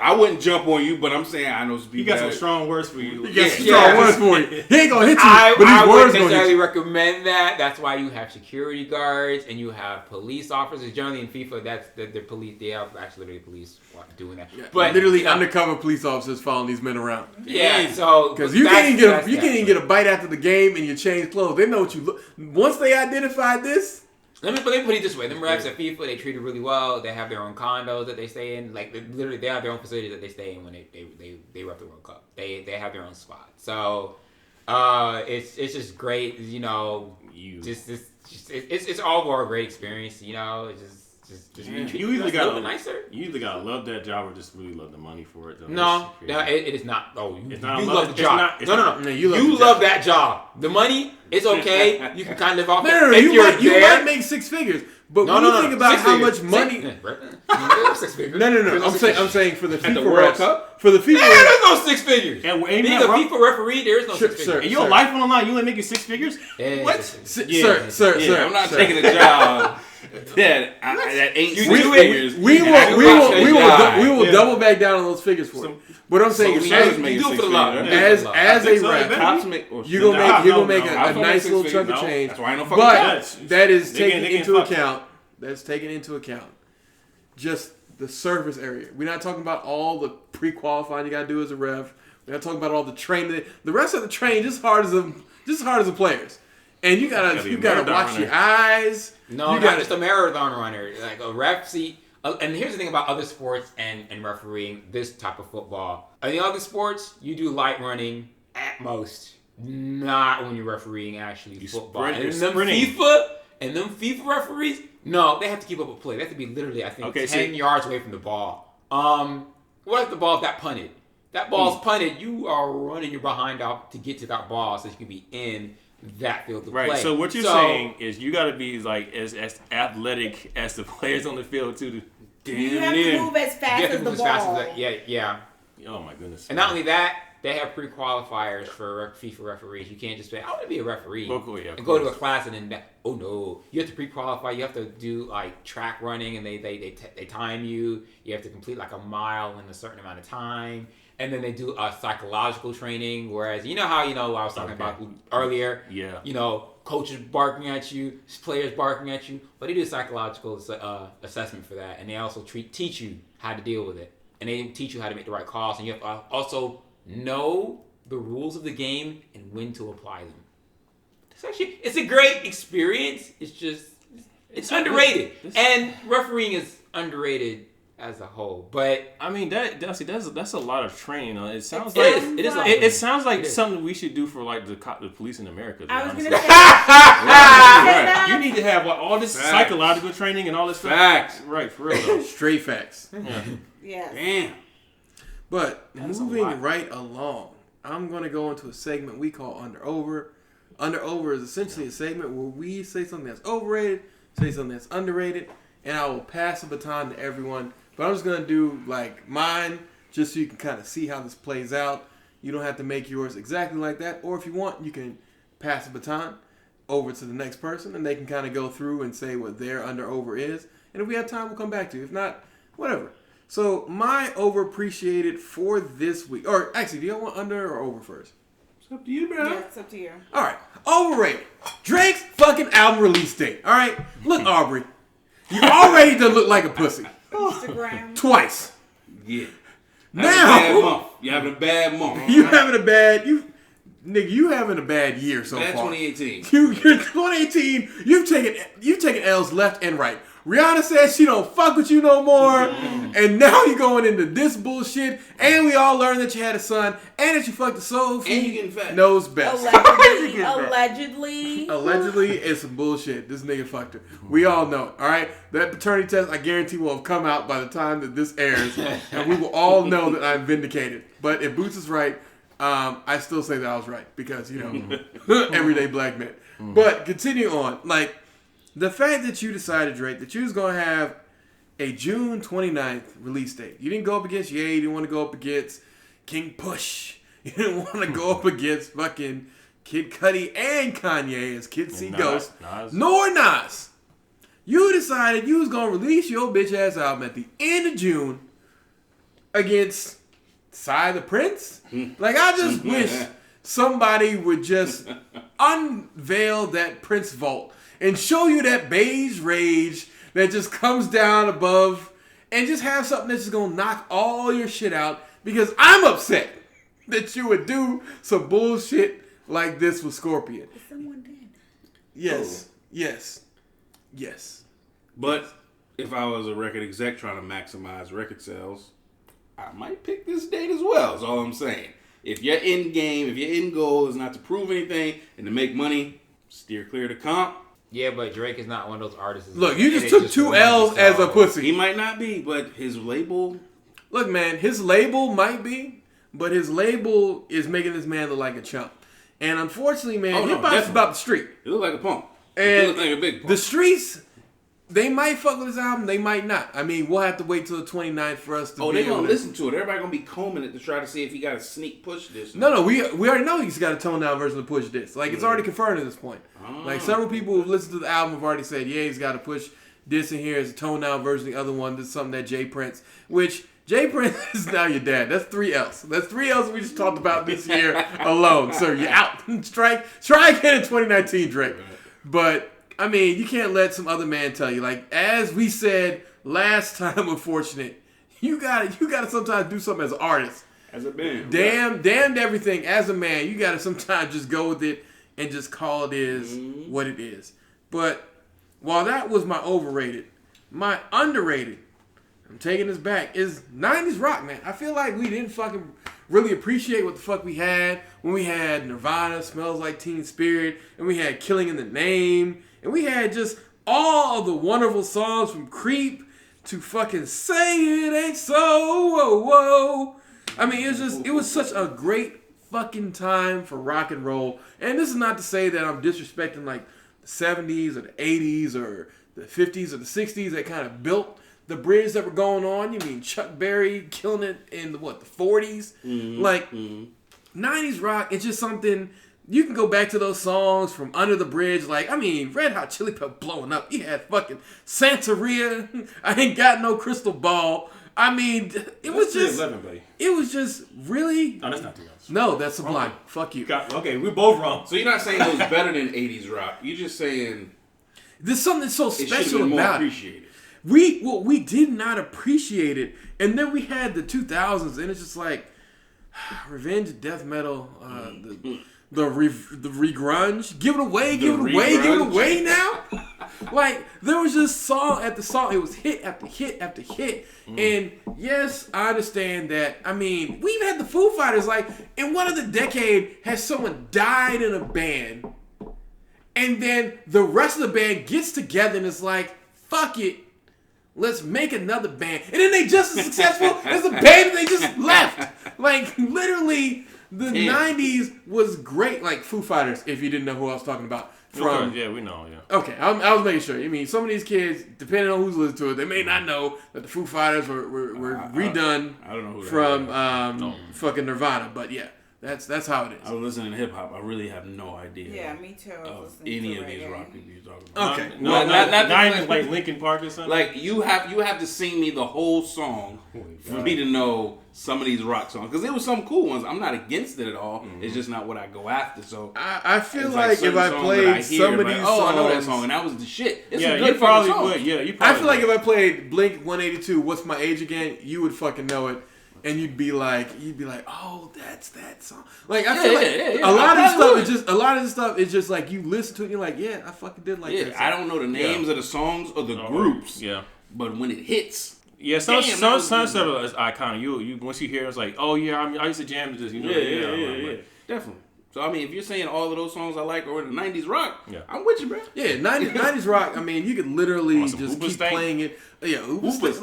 I wouldn't jump on you, but I'm saying I know some people. He got some strong words for you. He got some strong words for you. He ain't gonna hit you, but his words gonna hit you. Recommend that. That's why you have security guards and you have police officers. Generally in FIFA, that's the police. They have actually police doing that. Yeah, but literally undercover police officers following these men around. Yeah, so because you can't even get a bite after the game and you change clothes. They know what you look. Once they identified this, Let me put it this way: them refs at FIFA, they treat it really well. They have their own condos that they stay in. Like literally, they have their own facilities that they stay in when they rep the World Cup. They have their own spot. So it's just great. You know, it's all for a great experience. You know, it's just you either gotta nicer. You either gotta love that job or just really love the money for it. Though. No, it is not. Oh, you not love the job. No. You love that job. The money, it's okay. You can kind of live off it. You might make six figures, but when you think about how much money. Six figures. No. I'm saying for the FIFA World Cup. For the FIFA, there's no six figures. And being a FIFA referee, there is no six figures. And your life on the line, you only making six figures? What? Sir, I'm not taking a job. That ain't six figures. We will double back down on those figures for you. But I'm saying, you do it for the love. As a ref, you're gonna make a nice little chunk of change. That's why I don't fucking. But that is taking into account. That's taking into account just the surface area. We're not talking about all the pre-qualifying you gotta do as a ref. We're not talking about all the training. The rest of the train just as hard as the players. And you gotta watch your eyes. No, not just a marathon runner. Like a ref seat. And here's the thing about other sports and refereeing this type of football. In the other sports, you do light running at most. Not when you're refereeing actually football. And them FIFA referees, no, they have to keep up with play. They have to be literally, I think, 10 yards away from the ball. What if the ball got punted? That ball's punted. You are running your behind out to get to that ball so you can be in that field of play. Right. So what you're saying is you got to be like as athletic as the players on the field too. You have to move as fast as the ball. Yeah. Oh my goodness. And not only that, they have pre-qualifiers for FIFA referees. You can't just say, I want to be a referee. And go to a class and then, oh no. You have to pre-qualify. You have to do like track running and they time you. You have to complete like a mile in a certain amount of time. And then they do psychological training. Whereas, what I was talking about earlier. Yeah. Coaches barking at you, players barking at you. But they do psychological assessment for that. And they also teach you how to deal with it. And they teach you how to make the right calls. And you have to also know the rules of the game and when to apply them. It's a great experience. It's underrated. And refereeing is underrated as a whole. But I mean that's a lot of training. It sounds it sounds like something we should do for like the police in America. I was gonna say you need to have all this psychological training and all this facts. Right, for real though. Straight facts. Yeah. Damn. But moving right along, I'm going to go into a segment we call Under Over. Under Over is essentially a segment where we say something that's overrated, say something that's underrated, and I will pass the baton to everyone. But I'm just going to do like mine just so you can kind of see how this plays out. You don't have to make yours exactly like that. Or if you want, you can pass the baton over to the next person and they can kind of go through and say what their Under Over is. And if we have time, we'll come back to it. If not, whatever. So, my overappreciated for this week, or actually, do you want under or over first? It's up to you, bro. Yeah, it's up to you. All right, overrated. Drake's fucking album release date. All right, look, Aubrey, you already done look like a pussy. Instagram. Twice. Yeah. Now you're having a bad month. You having a bad year so bad far. 2018. You're 2018. You've taken L's left and right. Rihanna said she don't fuck with you no more, and now you're going into this bullshit, and we all learned that you had a son, and that you fucked a soul and you getting fat. Knows best. Allegedly, it's some bullshit. This nigga fucked her. We all know it, all right? That paternity test, I guarantee, will have come out by the time that this airs, and we will all know that I'm vindicated. But if Boots is right, I still say that I was right, because, everyday black men. But continue on, like, the fact that you decided, Drake, that you was going to have a June 29th release date. You didn't go up against Ye. You didn't want to go up against King Push. You didn't want to go up against fucking Kid Cudi and Kanye as Kid See Ghost. Nor Nas. You decided you was going to release your bitch ass album at the end of June against Psy the Prince. Like, I just wish somebody would just unveil that Prince vault and show you that beige rage that just comes down above and just have something that's just going to knock all your shit out, because I'm upset that you would do some bullshit like this with Scorpion. Someone did. Yes. Yes. But if I was a record exec trying to maximize record sales, I might pick this date as well. Is all I'm saying. If your end game, if your end goal is not to prove anything and to make money, steer clear to comp. Yeah, but Drake is not one of those artists. Look, you just took 2 L's as a pussy. He might not be, but his label. Look, man, his label might be, but his label is making this man look like a chump. And unfortunately, man, hip-hop's about the street. He look like a punk. And he look like a big punk. The streets, they might fuck with this album, they might not. I mean, we'll have to wait till the 29th for us to they're going to listen to it. Everybody going to be combing it to try to see if he got a sneak push this. No, we already know he's got a toned down version of Push This. Like, it's already confirmed at this point. Like, several people who've listened to the album have already said, yeah, he's got to push this in here as a toned down version of the other one. This is something that Jay Prince, which Jay Prince is now your dad. That's 3 L's. That's 3 L's we just talked about this year alone. So you're out. Try again in 2019, Drake. But, I mean, you can't let some other man tell you. Like, as we said last time, unfortunate, you gotta sometimes do something as an artist. As a band. Damned everything. As a man, you gotta sometimes just go with it and just call it is what it is. But while that was my overrated, my underrated, I'm taking this back, is 90s rock, man. I feel like we didn't fucking really appreciate what the fuck we had when we had Nirvana, Smells Like Teen Spirit, and we had Killing in the Name, and we had just all the wonderful songs from Creep to fucking Say It Ain't So, whoa, whoa. I mean, it was such a great fucking time for rock and roll. And this is not to say that I'm disrespecting like the 70s or the 80s or the 50s or the 60s that kind of built the bridge that were going on. You mean Chuck Berry killing it in the 40s? Like, 90s rock, it's just something, you can go back to those songs from Under the Bridge. Like, I mean, Red Hot Chili Peppers blowing up. You had fucking Santeria. I Ain't Got No Crystal Ball. I mean, it was just 11, buddy. It was just really. No, that's not 2 L's. No, that's Sublime. Fuck you. Okay, we're both wrong. So you're not saying it was better than 80s rock. You're just saying there's something so special more about appreciated. it. We did not appreciate it, and then we had the 2000s, and it's just like revenge, death metal, the re-grunge. Give it away now. Like, there was just song after song. It was hit after hit after hit. And yes, I understand that. I mean, we even had the Foo Fighters. Like, in one of the decade, has someone died in a band, and then the rest of the band gets together and it's like, fuck it, let's make another band. And then they just as successful as the band that they just left. Like, literally, the 90s was great. Like, Foo Fighters, if you didn't know who I was talking about. Yeah, we know, yeah. Okay, I was making sure. I mean, some of these kids, depending on who's listening to it, they may not know that the Foo Fighters were redone I don't know who from fucking Nirvana. But yeah, that's how it is. I was listening to hip hop. I really have no idea. Yeah, me too. Of any of these rock people you're talking about. Okay, not even like Linkin Park or something. Like you have to sing me the whole song for me to know some of these rock songs, because there were some cool ones. I'm not against it at all. It's just not what I go after. So I feel like if I played some of these songs, I know that song, and that was the shit. It's yeah, a good you probably song. would. Yeah, you probably I feel like if I played Blink 182, What's My Age Again, you would fucking know it. And you'd be like, oh, that's that song. Like, I feel like a lot of this stuff is just like you listen to it and you're like, yeah, I fucking did like that song. I don't know the names of the songs or the groups. Yeah. But when it hits. Yeah, some stuff is iconic. You once you hear it, it's like, oh yeah, I used to jam to this. You know, yeah, definitely. So I mean, if you're saying all of those songs I like are in the 90s rock, I'm with you, bro. Yeah, 90s rock. I mean, you could literally just keep playing it. Yeah, Hoopa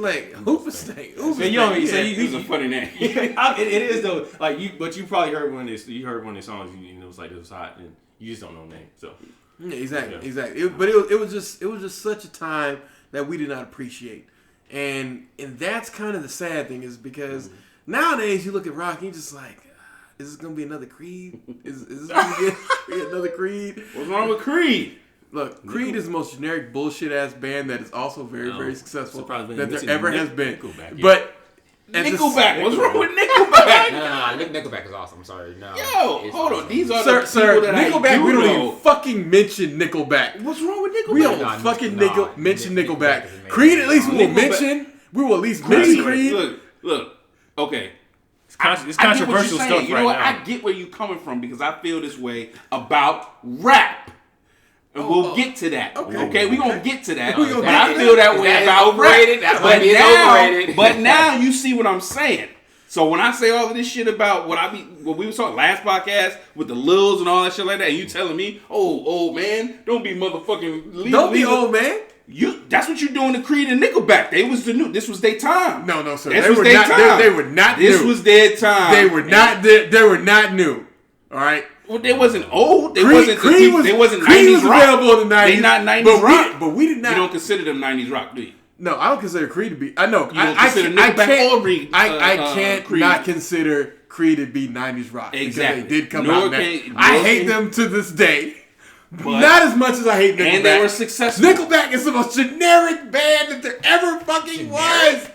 Stank. It was a funny name. It is though. Like but you probably heard one of the songs. You know, it was like it was hot, and you just don't know the name. So yeah, exactly. But it was just such a time that we did not appreciate, and that's kind of the sad thing is because nowadays you look at rock and you're just like, is this gonna be another Creed? Is this gonna be another Creed? What's wrong with Creed? Look, Creed is the most generic bullshit ass band that is also very, very successful that there ever has been. Nickelback, but Nickelback, what's wrong with Nickelback? No, Nickelback is awesome. I'm sorry, no. Yo, hold on, these are the people that Nickelback. I do We don't know. even fucking mention Nickelback. What's wrong with Nickelback? We don't mention Nickelback. Creed, at least we will mention. We will at least mention Creed. Look. Okay. It's controversial stuff you know what? now. I get where you're coming from because I feel this way about rap. And we'll get to that. Okay, we're going to get to that. But I feel that way about overrated. That might be overrated. But now you see what I'm saying. So when I say all of this shit about what we were talking last podcast with the Lils and all that shit like that, and you telling me, oh, old man, don't be motherfucking Don't be old man. That's what you're doing to Creed and Nickelback. This was their time. No, sir. This was their time. They were not This new. was their time. They were not. They were not new. All right. Well, they wasn't old. They Creed wasn't Creed 90s was rock. available in the 90s. They not 90s rock. But we did not. You don't consider them 90s rock, do you? No, I don't consider Creed to be. I know. You don't consider Nickelback or Creed. I can't Creed. not consider Creed to be 90s rock. Exactly. Because they did come out. I I hate them to this day. But not as much as I hate Nickelback. And they were successful. Nickelback is the most generic band that there ever fucking was.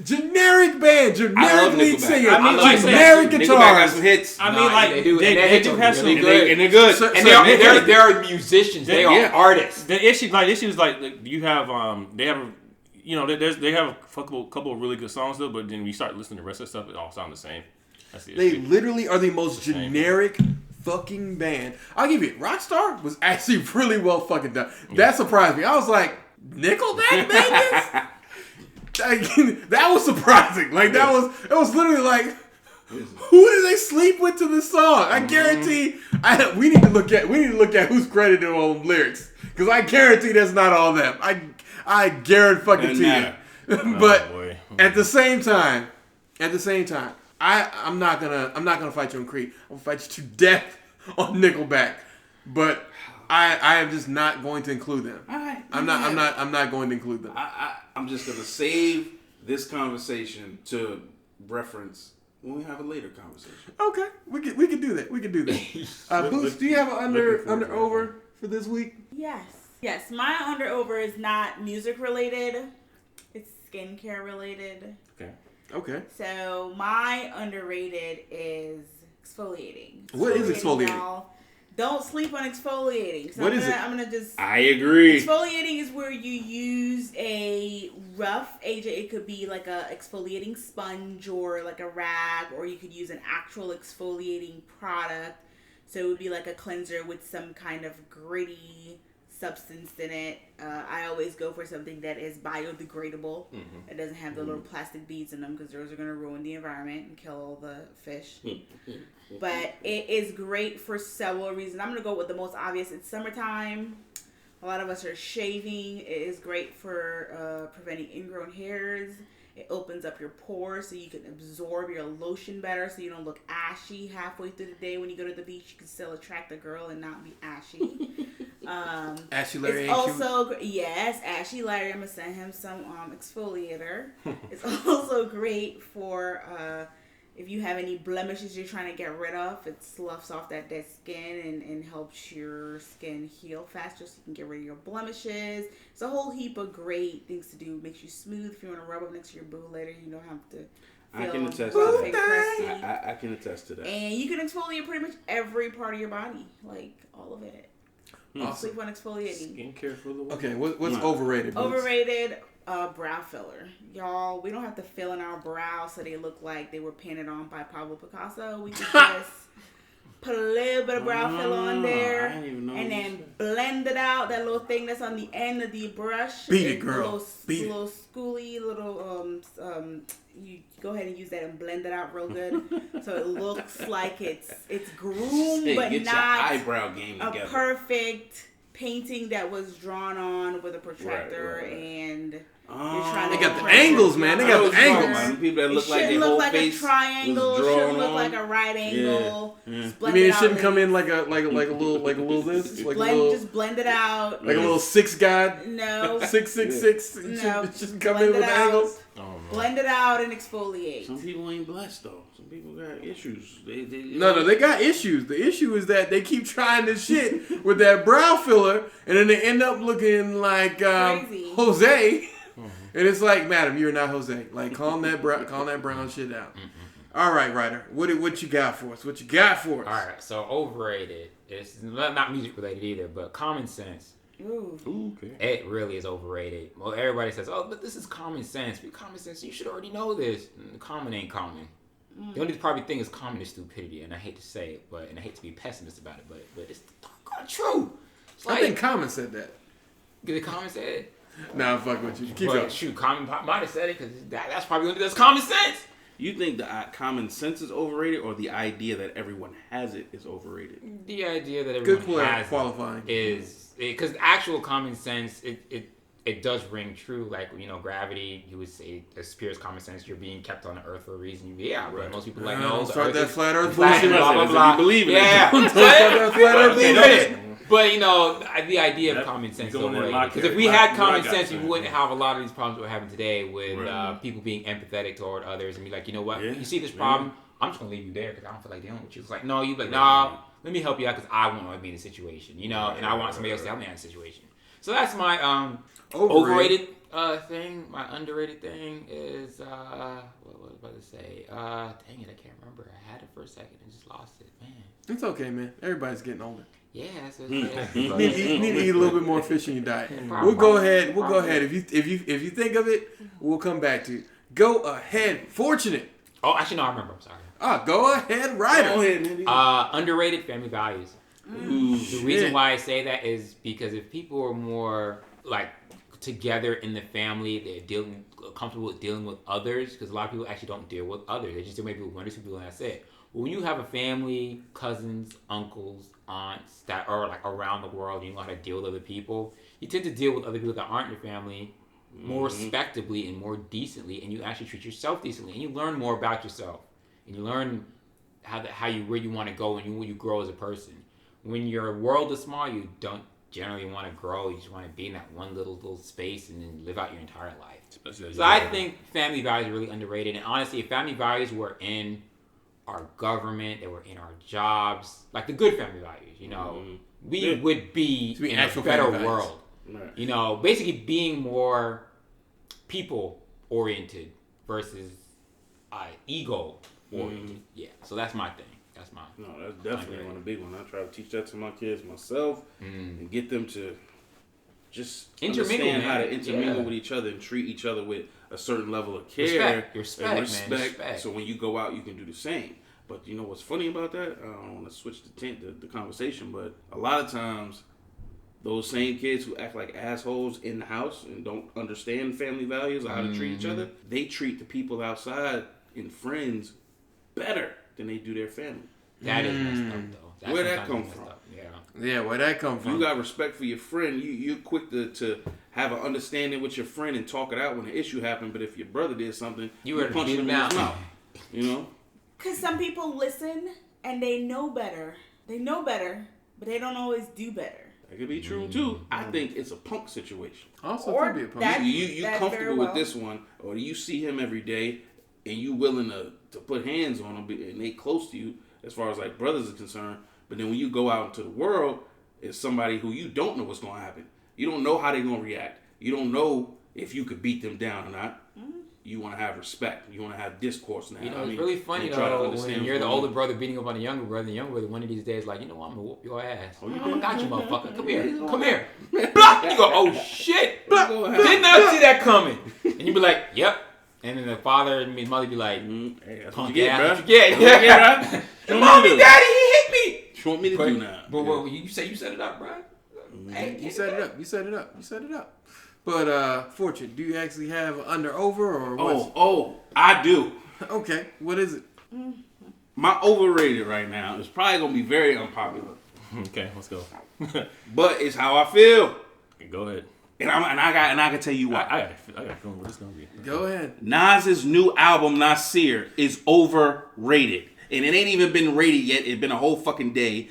Generic band, generic lead singer, generic guitar. Nickelback got some hits. I mean, like they do have some really good, and they're good. And they're musicians. They are artists. The issue like you have they have they have a couple of really good songs though, but then we start listening to the rest of the stuff, it all sounds the same. That's the issue. They literally are the most generic fucking band. I'll give you it. Rockstar was actually really well fucking done. That surprised me. I was like, Nickelback made this? That was surprising. Like it was literally like, who did they sleep with to this song? I guarantee. We need to look at who's credited on lyrics, because I guarantee that's not all them. I guarantee fucking you. But at the same time, I'm not gonna fight you on Creed. I'm gonna fight you to death on Nickelback. But I am just not going to include them. I'm not going to include them. I'm just gonna save this conversation to reference when we have a later conversation. Okay, we could do that. Boots, do you have an under over for this week? Yes. My under over is not music related. It's skincare related. Okay. So my underrated is exfoliating. What is exfoliating? Y'all. Don't sleep on exfoliating. So what is it? I'm gonna just. I agree. Exfoliating is where you use a rough agent. It could be like a exfoliating sponge or like a rag, or you could use an actual exfoliating product. So it would be like a cleanser with some kind of gritty substance in it. I always go for something that is biodegradable. It doesn't have the little plastic beads in them, because those are going to ruin the environment and kill all the fish. But it is great for several reasons. I'm going to go with the most obvious. It's summertime. A lot of us are shaving. It is great for preventing ingrown hairs. It opens up your pores so you can absorb your lotion better, so you don't look ashy halfway through the day. When you go to the beach, you can still attract a girl and not be ashy. Ashy Larry it's also yes, Ashy Larry. I'm gonna send him some exfoliator. It's also great for if you have any blemishes you're trying to get rid of. It sloughs off that dead skin and helps your skin heal faster, so you can get rid of your blemishes. It's a whole heap of great things to do. Makes you smooth. If you want to rub up next to your boo later, you don't have to. I can attest to that. I can attest to that. And you can exfoliate pretty much every part of your body, like all of it. Sleep on exfoliating. Skincare for the woman. Okay, what's overrated? Overrated brow filler. Y'all, we don't have to fill in our brows so they look like they were painted on by Pablo Picasso. We can just put a little bit of brow filler on there and then blend it out. That little thing that's on the end of the brush. Beat it, girl. Little schooly, little you go ahead and use that and blend it out real good, so it looks like it's groomed, but get not your eyebrow game together. A perfect painting that was drawn on with a protractor and you're trying to. They got the angles, man. They got the angles. People that look like their whole face a triangle. It shouldn't look like a right angle. You mean it shouldn't come in like a little this? Just blend it out. Like a little 6 guy. No. 666. No. It shouldn't come in with angles. Blend it out and exfoliate. Some people ain't blessed though. Some people got issues. No, they got issues. The issue is that they keep trying this shit with that brow filler, and then they end up looking like Jose. And it's like, madam, you're not Jose. Like, calm that brown shit out. All right, Ryder, what you got for us? All right, so overrated. It's not music related either, but common sense. Ooh. Okay. It really is overrated. Well, everybody says, "Oh, but this is common sense." But common sense, you should already know this. Common ain't common. The only probably thing is common is stupidity, and I hate to say it, and I hate to be pessimist about it, but it's doggone true. I think Common said that. Did Common say it? Nah, I'm fucking with you. Keep going. Shoot, Common might have said it because that's probably that's common sense. You think the common sense is overrated, or the idea that everyone has it is overrated? The idea that everyone has qualifying is because actual common sense it does ring true. Like gravity, you would say appears common sense. You're being kept on the earth for a reason. Yeah, right. Most people no. Start that flat Earth bullshit. Blah blah blah. You believe in it? Start that flat Earth bullshit. But the idea of common sense is overrated. Because if we had common sense, we wouldn't have a lot of these problems we're having today with people being empathetic toward others and be like, you know what, you see this problem, I'm just gonna leave you there because I don't feel like dealing with you. It's like, no, you be like, nah, let me help you out because I want to be in a situation, and I want somebody else to help me out in a situation. So that's my overrated thing. My underrated thing is what was I about to say? Dang it, I can't remember. I had it for a second and just lost it, man. It's okay, man. Everybody's getting older. Yeah, that's need to eat a little bit more fish in your diet. We'll go ahead. If you think of it, we'll come back to you. Go ahead, Fortunate. Oh, actually, no, I remember. I'm sorry. Go ahead, Ryder. Go ahead, man. Underrated family values. The reason why I say that is because if people are more like together in the family, they're comfortable with dealing with others. Because a lot of people actually don't deal with others; they just deal with people, one or two people, and that's it. But when you have a family, cousins, uncles, aunts that are like around the world, you know how to deal with other people. You tend to deal with other people that aren't your family more respectably and more decently, and you actually treat yourself decently, and you learn more about yourself, and you learn where you want to go, and you grow as a person. When your world is small, you don't generally want to grow. You just want to be in that one little space and then live out your entire life. So I think family values are really underrated, and honestly, if family values were in our government, they were in our jobs, like the good family values, we would be in a better world. Right. Basically being more people oriented versus ego oriented. Yeah, so that's my thing. That's definitely one of the big ones. I try to teach that to my kids myself and get them to just understand how to intermingle with each other and treat each other with a certain level of care and respect. So when you go out, you can do the same. But you know what's funny about that? I don't want to switch the conversation, but a lot of times, those same kids who act like assholes in the house and don't understand family values or how to treat each other, they treat the people outside and friends better than they do their family. That is messed up, though. Where'd that come from? Yeah, where'd that come from? You got respect for your friend. You're quick to have an understanding with your friend and talk it out when an issue happened. But if your brother did something, you punch him in his mouth. Because some people listen and they know better. They know better, but they don't always do better. That could be true too. I think it's a punk situation. Also, could be a punk. You comfortable with this one, or you see him every day, and you willing to put hands on him, and they close to you as far as like brothers are concerned. But then when you go out into the world, it's somebody who you don't know what's going to happen. You don't know how they're going to react. You don't know if you could beat them down or not. You want to have respect. You want to have discourse now. It's really funny though when you're the older brother beating up on the younger brother. The younger brother one of these days like, I'm gonna whoop your ass. I got you, motherfucker. Come here. Blah! You go, oh shit! Blah! Did not see that coming. And you be like, yep. And then the father and his mother be like, hey, that's punk what you get, ass. bro. Yeah. Mommy, daddy, he hit me. What you want me to do now? But you set it up, bro. Hey, you set it up. But Fortune, do you actually have under over or what? Oh, I do. Okay, what is it? My overrated right now is probably gonna be very unpopular. Okay, let's go. But it's how I feel. Go ahead. And I can tell you why. I got a feeling what it's gonna be. Go ahead. Nas's new album Nasir is overrated. And it ain't even been rated yet. It's been a whole fucking day.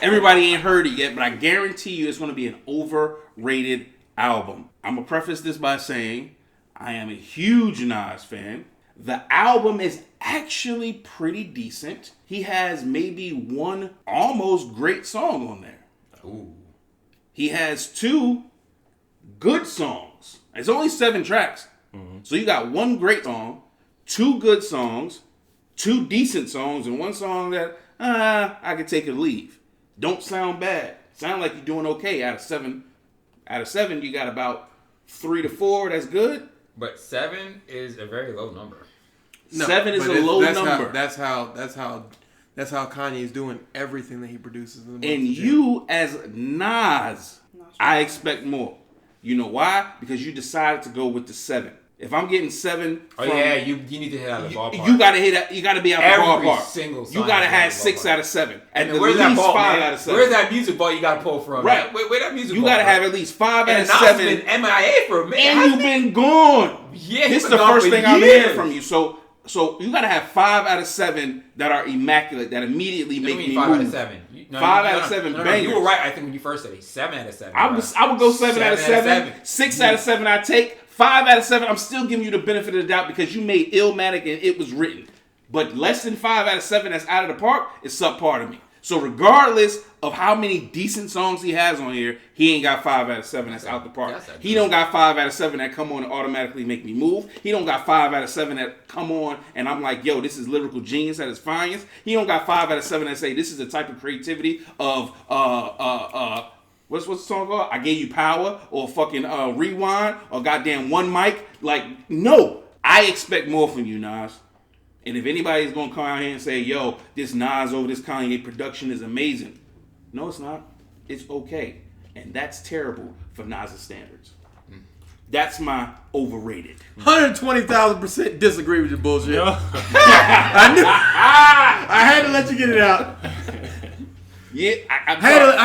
Everybody ain't heard it yet, but I guarantee you it's gonna be an overrated album. I'm gonna preface this by saying I am a huge Nas fan. The album is actually pretty decent. He has maybe one almost great song on there. Ooh. He has 2 good songs. It's only 7 tracks. Mm-hmm. So you got 1 great song, 2 good songs, 2 decent songs, and 1 song that I could take or leave. Don't sound bad. Sound like you're doing okay. Out of 7, you got about 3 to 4. That's good. But 7 is a very low number. No, 7 is a low number. That's how That's how Kanye is doing everything that he produces. In the And you, as Nas, I expect more. You know why? Because you decided to go with the 7. If I'm getting 7, you need to hit out of the ballpark. You gotta hit. You gotta be out the ballpark. Single you gotta have 6 out of 7. And where's that ball, 5 out of 7. Where's that music ball you gotta pull from? Right. Where that music? You ball gotta from? have at least 5 out of 7. Been MIA for a minute. And you've been gone. Yeah, this is the first thing I'm hearing from you. So you gotta have 5 out of 7 that are immaculate, that immediately make me 5 move. out of 7. 5 out of 7 bangers. You were right. I think when you first said it, 7 out of 7. I would go 7 out of 7. 6 out of 7 I take. 5 out of 7, I'm still giving you the benefit of the doubt because you made Illmatic and it was written. But less than 5 out of 7 that's out of the park is subpar to me. So regardless of how many decent songs he has on here, he ain't got 5 out of 7 that's out the park. He don't got 5 out of 7 that come on and automatically make me move. He don't got 5 out of 7 that come on and I'm like, yo, this is lyrical genius at its finest. He don't got 5 out of 7 that say this is the type of creativity of what's the song called? I Gave You Power, or fucking Rewind, or goddamn One Mic. Like, no. I expect more from you, Nas. And if anybody's gonna come out here and say, yo, this Nas over this Kanye production is amazing. No, it's not. It's okay. And that's terrible for Nas' standards. That's my overrated. 120,000% disagree with your bullshit. No. I had to let you get it out. Yeah, I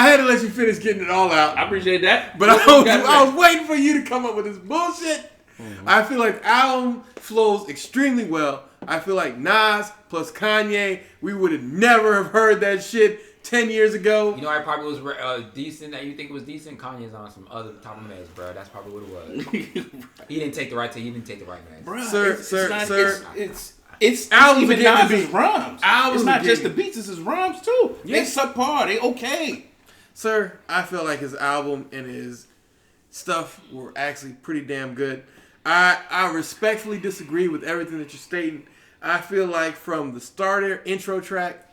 had to let you finish getting it all out. I appreciate that. But I was waiting for you to come up with this bullshit. Mm-hmm. I feel like the album flows extremely well. I feel like Nas plus Kanye, we would have never have heard that shit 10 years ago. You know, I probably was decent. That you think it was decent. Kanye's on some other top of meds, bro. That's probably what it was. He didn't take the right meds. Bro, Sir. It's albums even Nas's rhymes. Albums it's not just the beats, it's his rhymes too. Yeah. They subpar, they okay. Sir, I feel like his album and his stuff were actually pretty damn good. I respectfully disagree with everything that you're stating. I feel like from the starter intro track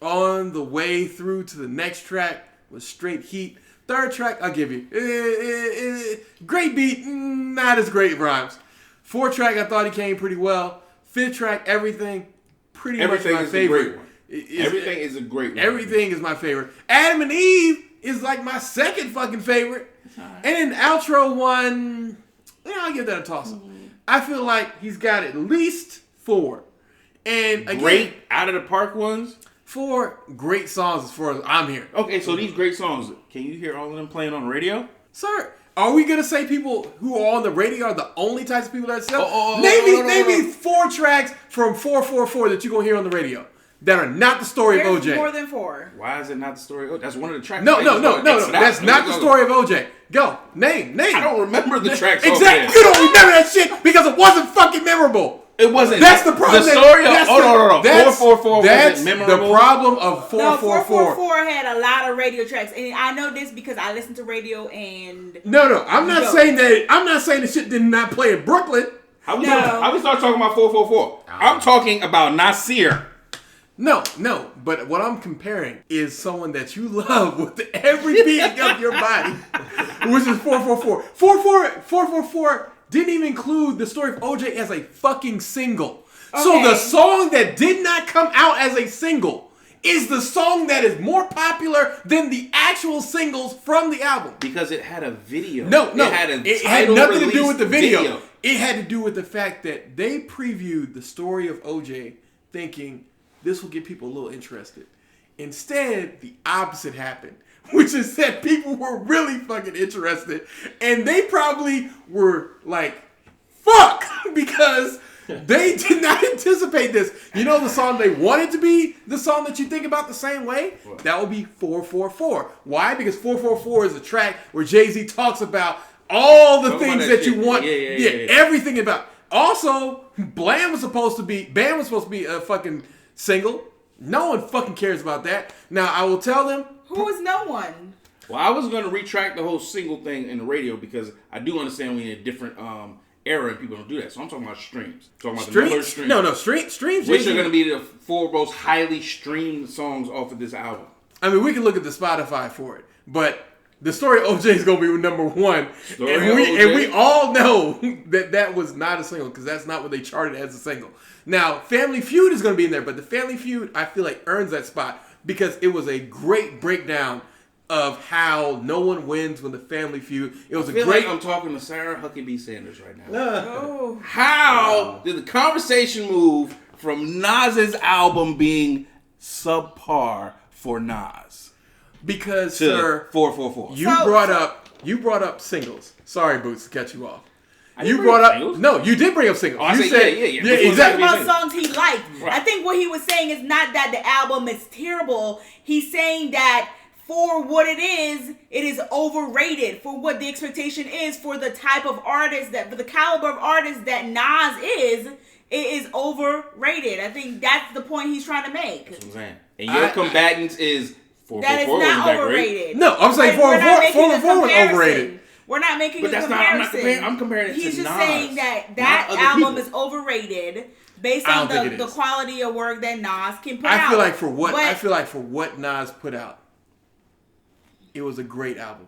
on the way through to the next track was straight heat. Third track, I'll give you. Great beat, not as great rhymes. Fourth track, I thought he came pretty well. Fifth track, everything much my favorite. Everything is a great one. Everything is my favorite. Adam and Eve is like my second fucking favorite. Right. And then the outro one, I'll give that a toss-up. Mm-hmm. I feel like he's got at least 4. And again, great out of the park ones? 4 great songs as far as I'm here. Okay, so these great songs, can you hear all of them playing on the radio? Sir, are we gonna say people who are on the radio are the only types of people that sell? Name me 4 tracks from 444 that you're gonna hear on the radio that are not the story of OJ. More than 4. Why is it not the story? That's one of the tracks. No. That's not the story of OJ. Go. Name. I don't remember the tracks. Exactly. You don't remember that shit because it wasn't fucking memorable. It wasn't. That's the problem. The story of 444 wasn't memorable. The problem of 444. No, 444 had a lot of radio tracks, and I know this because I listen to radio and. No. I'm not saying that. I'm not saying the shit did not play in Brooklyn. How we start talking about 444? I'm talking about Nasir. No. But what I'm comparing is someone that you love with every beat of your body, which is 444. 444 didn't even include the story of OJ as a fucking single. Okay. So the song that did not come out as a single is the song that is more popular than the actual singles from the album. Because it had a video. No. It had nothing to do with the video. It had to do with the fact that they previewed the story of OJ thinking this will get people a little interested. Instead, the opposite happened, which is that people were really fucking interested. And they probably were like, fuck, because they did not anticipate this. You know the song they wanted to be the song that you think about the same way? What? That would be 444. Why? Because 444 is a track where Jay-Z talks about all the things that you want. Yeah, everything about. Also, Bam was supposed to be a fucking single. No one fucking cares about that. Now, I will tell them. Who is no one? Well, I was going to retract the whole single thing in the radio because I do understand we're in a different era and people don't do that. So I'm talking about streams. I'm talking about the number of streams. No, streams. Which are going to be the 4 most highly streamed songs off of this album. I mean, we can look at the Spotify for it. But The story of OJ is gonna be number one, and we all know that was not a single because that's not what they charted as a single. Now, Family Feud is gonna be in there, but the Family Feud I feel like earns that spot because it was a great breakdown of how no one wins when the Family Feud. It was I feel like I'm talking to Sarah Huckabee Sanders right now. How did the conversation move from Nas's album being subpar for Nas? Because, sir, 444. You brought up singles. Sorry, Boots, to cut you off. You did bring up singles. Oh, you said, yeah, exactly. About songs he liked. Right. I think what he was saying is not that the album is terrible. He's saying that for what it is overrated. For what the expectation is, for the type of artist for the caliber of artist that Nas is, it is overrated. I think that's the point he's trying to make. That's what I'm saying. And your combatants is 444 that is not overrated. No, I'm saying 444 was overrated. We're not making but a that's comparison. I'm comparing it to Nas. He's just saying that album is overrated based on the quality of work that Nas can put out. I feel like for what Nas put out, it was a great album.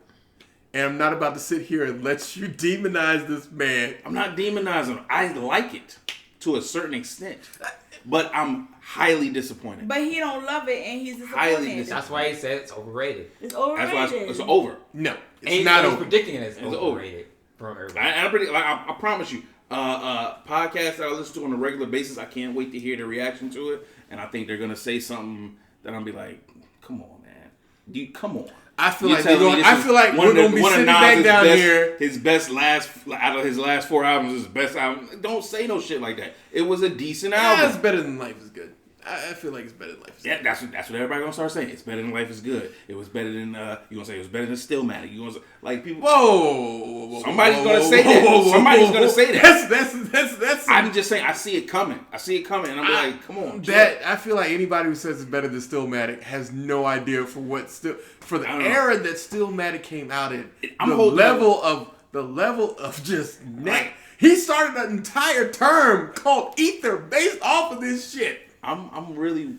And I'm not about to sit here and let you demonize this man. I'm not demonizing him. I like it to a certain extent. But I'm highly disappointed. But he don't love it and he's disappointed. That's why he said it's overrated. It's overrated. That's why it's over. No, it's not over. He's predicting it as overrated from everybody. I promise you, podcasts that I listen to on a regular basis, I can't wait to hear the reaction to it. And I think they're going to say something that I'll be like, come on, man. Come on. I feel like we're going to be sitting back down here. His best out of his last 4 albums, his best album. Don't say no shit like that. It was a decent album. It's better than Life is Good. I feel like it's better than Life is Good. Yeah, that's what everybody gonna start saying. It's better than Life is Good. It was better than you gonna say it was better than Stillmatic. You gonna say, like people. Whoa! Somebody's gonna say that. Somebody's gonna say that. That's. I'm just saying. I see it coming. And I'm like, come on. I feel like anybody who says it's better than Stillmatic has no idea for the era that Stillmatic came out in. The level of just neck. He started an entire term called Ether based off of this shit. I'm really,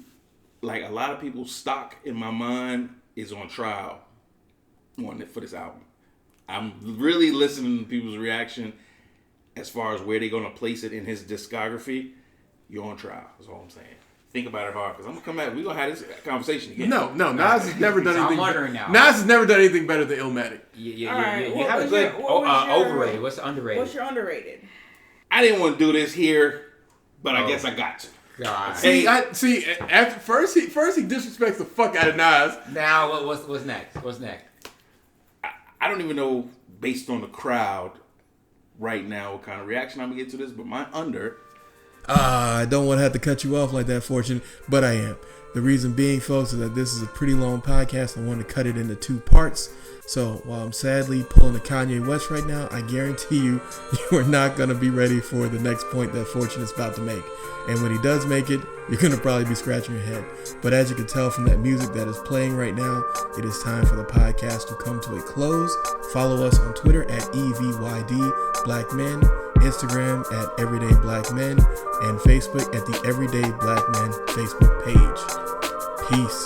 like, a lot of people's stock in my mind is on trial for this album. I'm really listening to people's reaction as far as where they're going to place it in his discography. You're on trial, that's all I'm saying. Think about it hard, because I'm going to come back. We're going to have this conversation again. No, Nas has never done anything. I'm wondering now. Nas has never done anything better than Illmatic. You have a good overrated. What's underrated? What's your underrated? I didn't want to do this here, but I guess I got to. God. After first he disrespects the fuck out of Nas. Now what's next? What's next? I don't even know, based on the crowd right now, what kind of reaction I'm gonna get to this, but my under. I don't want to have to cut you off like that, Fortune, but I am. The reason being, folks, is that this is a pretty long podcast. I want to cut it into 2 parts. So while I'm sadly pulling a Kanye West right now, I guarantee you are not going to be ready for the next point that Fortune is about to make. And when he does make it, you're going to probably be scratching your head. But as you can tell from that music that is playing right now, it is time for the podcast to come to a close. Follow us on Twitter at EVYD Black Men, Instagram at Everyday Black Men, and Facebook at the Everyday Black Men Facebook page. Peace.